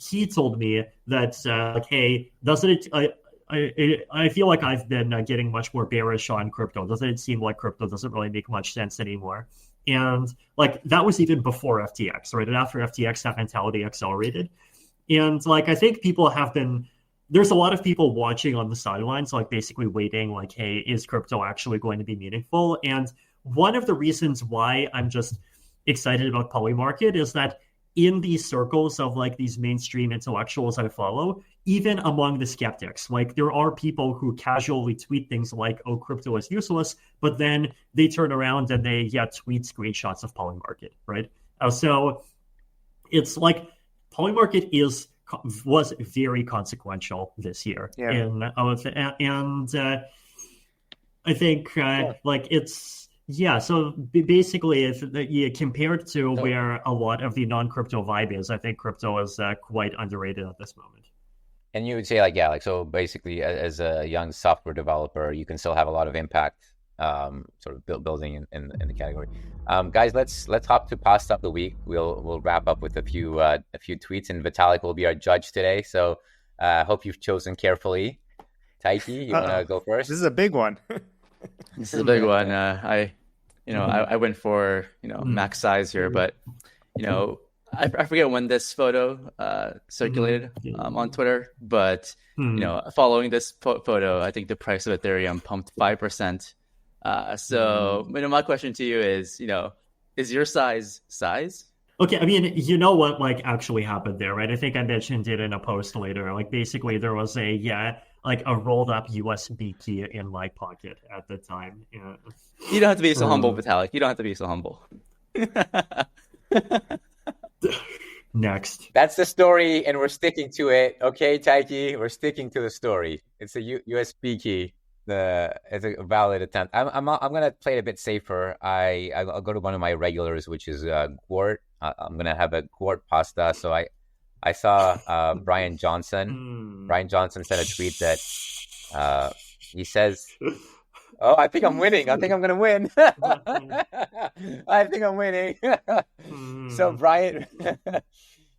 he told me that like, hey, doesn't it? I feel like I've been getting much more bearish on crypto. Doesn't it seem like crypto doesn't really make much sense anymore? And like that was even before FTX, right? And after FTX, that mentality accelerated. And like I think there's a lot of people watching on the sidelines, like basically waiting, like, hey, is crypto actually going to be meaningful? And one of the reasons why I'm just excited about Polymarket is that in these circles of like these mainstream intellectuals I follow, even among the skeptics, like there are people who casually tweet things like, oh, crypto is useless, but then they turn around and they tweet screenshots of Polymarket, right? So it's like Polymarket was very consequential this year. Yeah. And I think like it's, so basically, if compared to where a lot of the non-crypto vibe is, I think crypto is quite underrated at this moment. And you would say like so basically as a young software developer, you can still have a lot of impact, sort of building in the category. Guys, let's hop to pasta of the week. We'll wrap up with a few tweets, and Vitalik will be our judge today. So hope you've chosen carefully. Taiki, you want to go first? This is a big one. This is a big one. I went for max size here, but I forget when this photo circulated on Twitter, but following this photo, I think the price of Ethereum pumped 5%. So my question to you is your size? Okay, I mean, you know what like actually happened there, right? I think I mentioned it in a post later. Like basically there was a rolled up USB key in my pocket at the time. Yeah. You don't have to be so humble, Vitalik. You don't have to be so humble. Next. That's the story, and we're sticking to it. Okay, Taiki, we're sticking to the story. It's a USB key. It's a valid attempt. I'm gonna play it a bit safer. I'll go to one of my regulars, which is Gwort. I'm gonna have a Gwort pasta. So I saw Brian Johnson. Brian Johnson sent a tweet that he says, "Oh, I think I'm winning. I think I'm gonna win. I think I'm winning." So Brian.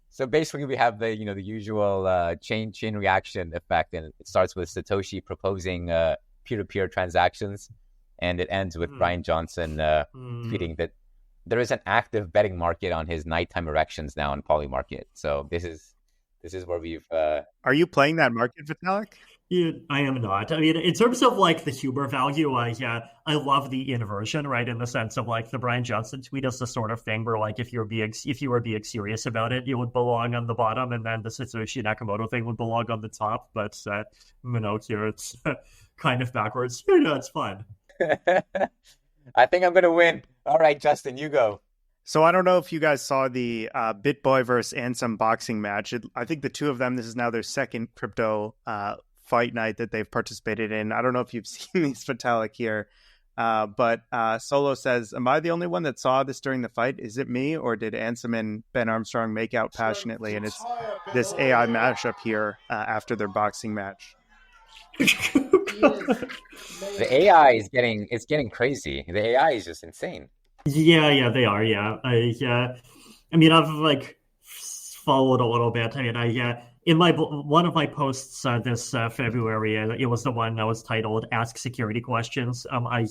So basically, we have the the usual chain reaction effect, and it starts with Satoshi proposing peer-to-peer transactions, and it ends with Brian Johnson tweeting that there is an active betting market on his nighttime erections now on Polymarket. So this is where we've. Are you playing that market, Vitalik? Yeah, I am not. I mean, in terms of like the humor value, I love the inversion, right? In the sense of like the Brian Johnson tweet is the sort of thing where like if you were being serious about it, it would belong on the bottom, and then the Satoshi Nakamoto thing would belong on the top. But here it's kind of backwards. It's fun. I think I'm gonna win. All right, Justin, you go. So I don't know if you guys saw the BitBoy versus Ansem boxing match. I think the two of them, this is now their second crypto fight night that they've participated in. I don't know if you've seen these, Vitalik, here. But Solo says, am I the only one that saw this during the fight? Is it me, or did Ansem and Ben Armstrong make out passionately? And it's this AI mashup here after their boxing match. The AI is getting crazy. The AI is just insane. Yeah, they are. Yeah, I mean, I've like followed a little bit. I mean, in one of my posts this February, it was the one that was titled "Ask Security Questions." I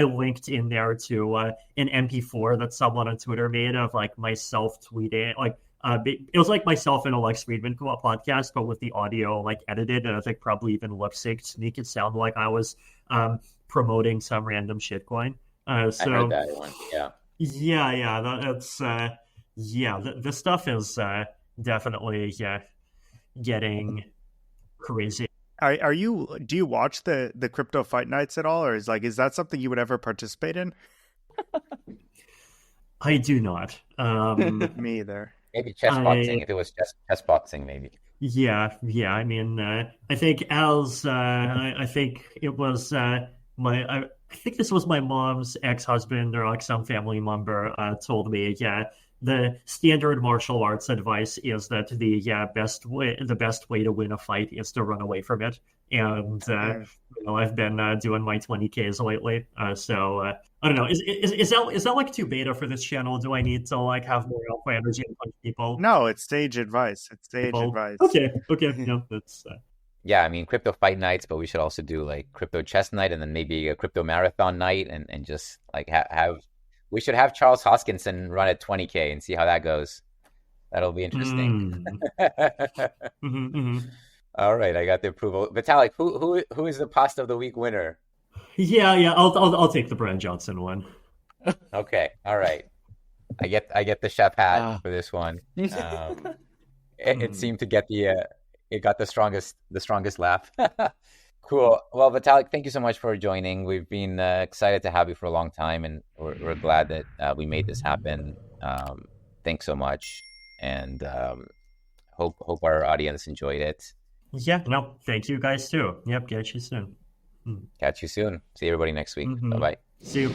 linked in there to an MP4 that someone on Twitter made of like myself tweeting, like it was like myself in a Lex Friedman podcast, but with the audio like edited, and I think probably even lip synced to make it sound like I was promoting some random shitcoin. So I heard that one. That's the stuff is definitely getting crazy. Do you watch the crypto fight nights at all, or is that something you would ever participate in? I do not. Me either. Maybe chess boxing, if it was chess boxing, maybe. Yeah. I mean, I think I think it was I think this was my mom's ex-husband or like some family member told me, the standard martial arts advice is that the best way to win a fight is to run away from it. And I've been doing my 20Ks lately, so I don't know. Is that like too beta for this channel? Do I need to like have more alpha energy and punch people? No, it's stage advice. Advice. Okay. No, that's. Yeah, I mean, crypto fight nights, but we should also do like crypto chess night, and then maybe a crypto marathon night, and just like we should have Charles Hoskinson run at 20K and see how that goes. That'll be interesting. All right, I got the approval. Vitalik, who is the pasta of the week winner? Yeah, I'll take the Brian Johnson one. Okay, all right. I get the chef hat Ah. for this one. It seemed to get it got the strongest laugh. Cool. Well, Vitalik, thank you so much for joining. We've been excited to have you for a long time, and we're glad that we made this happen. Thanks so much, and hope our audience enjoyed it. Yeah, no, thank you guys too. Yep, catch you soon. Catch you soon. See everybody next week. Bye bye. See you.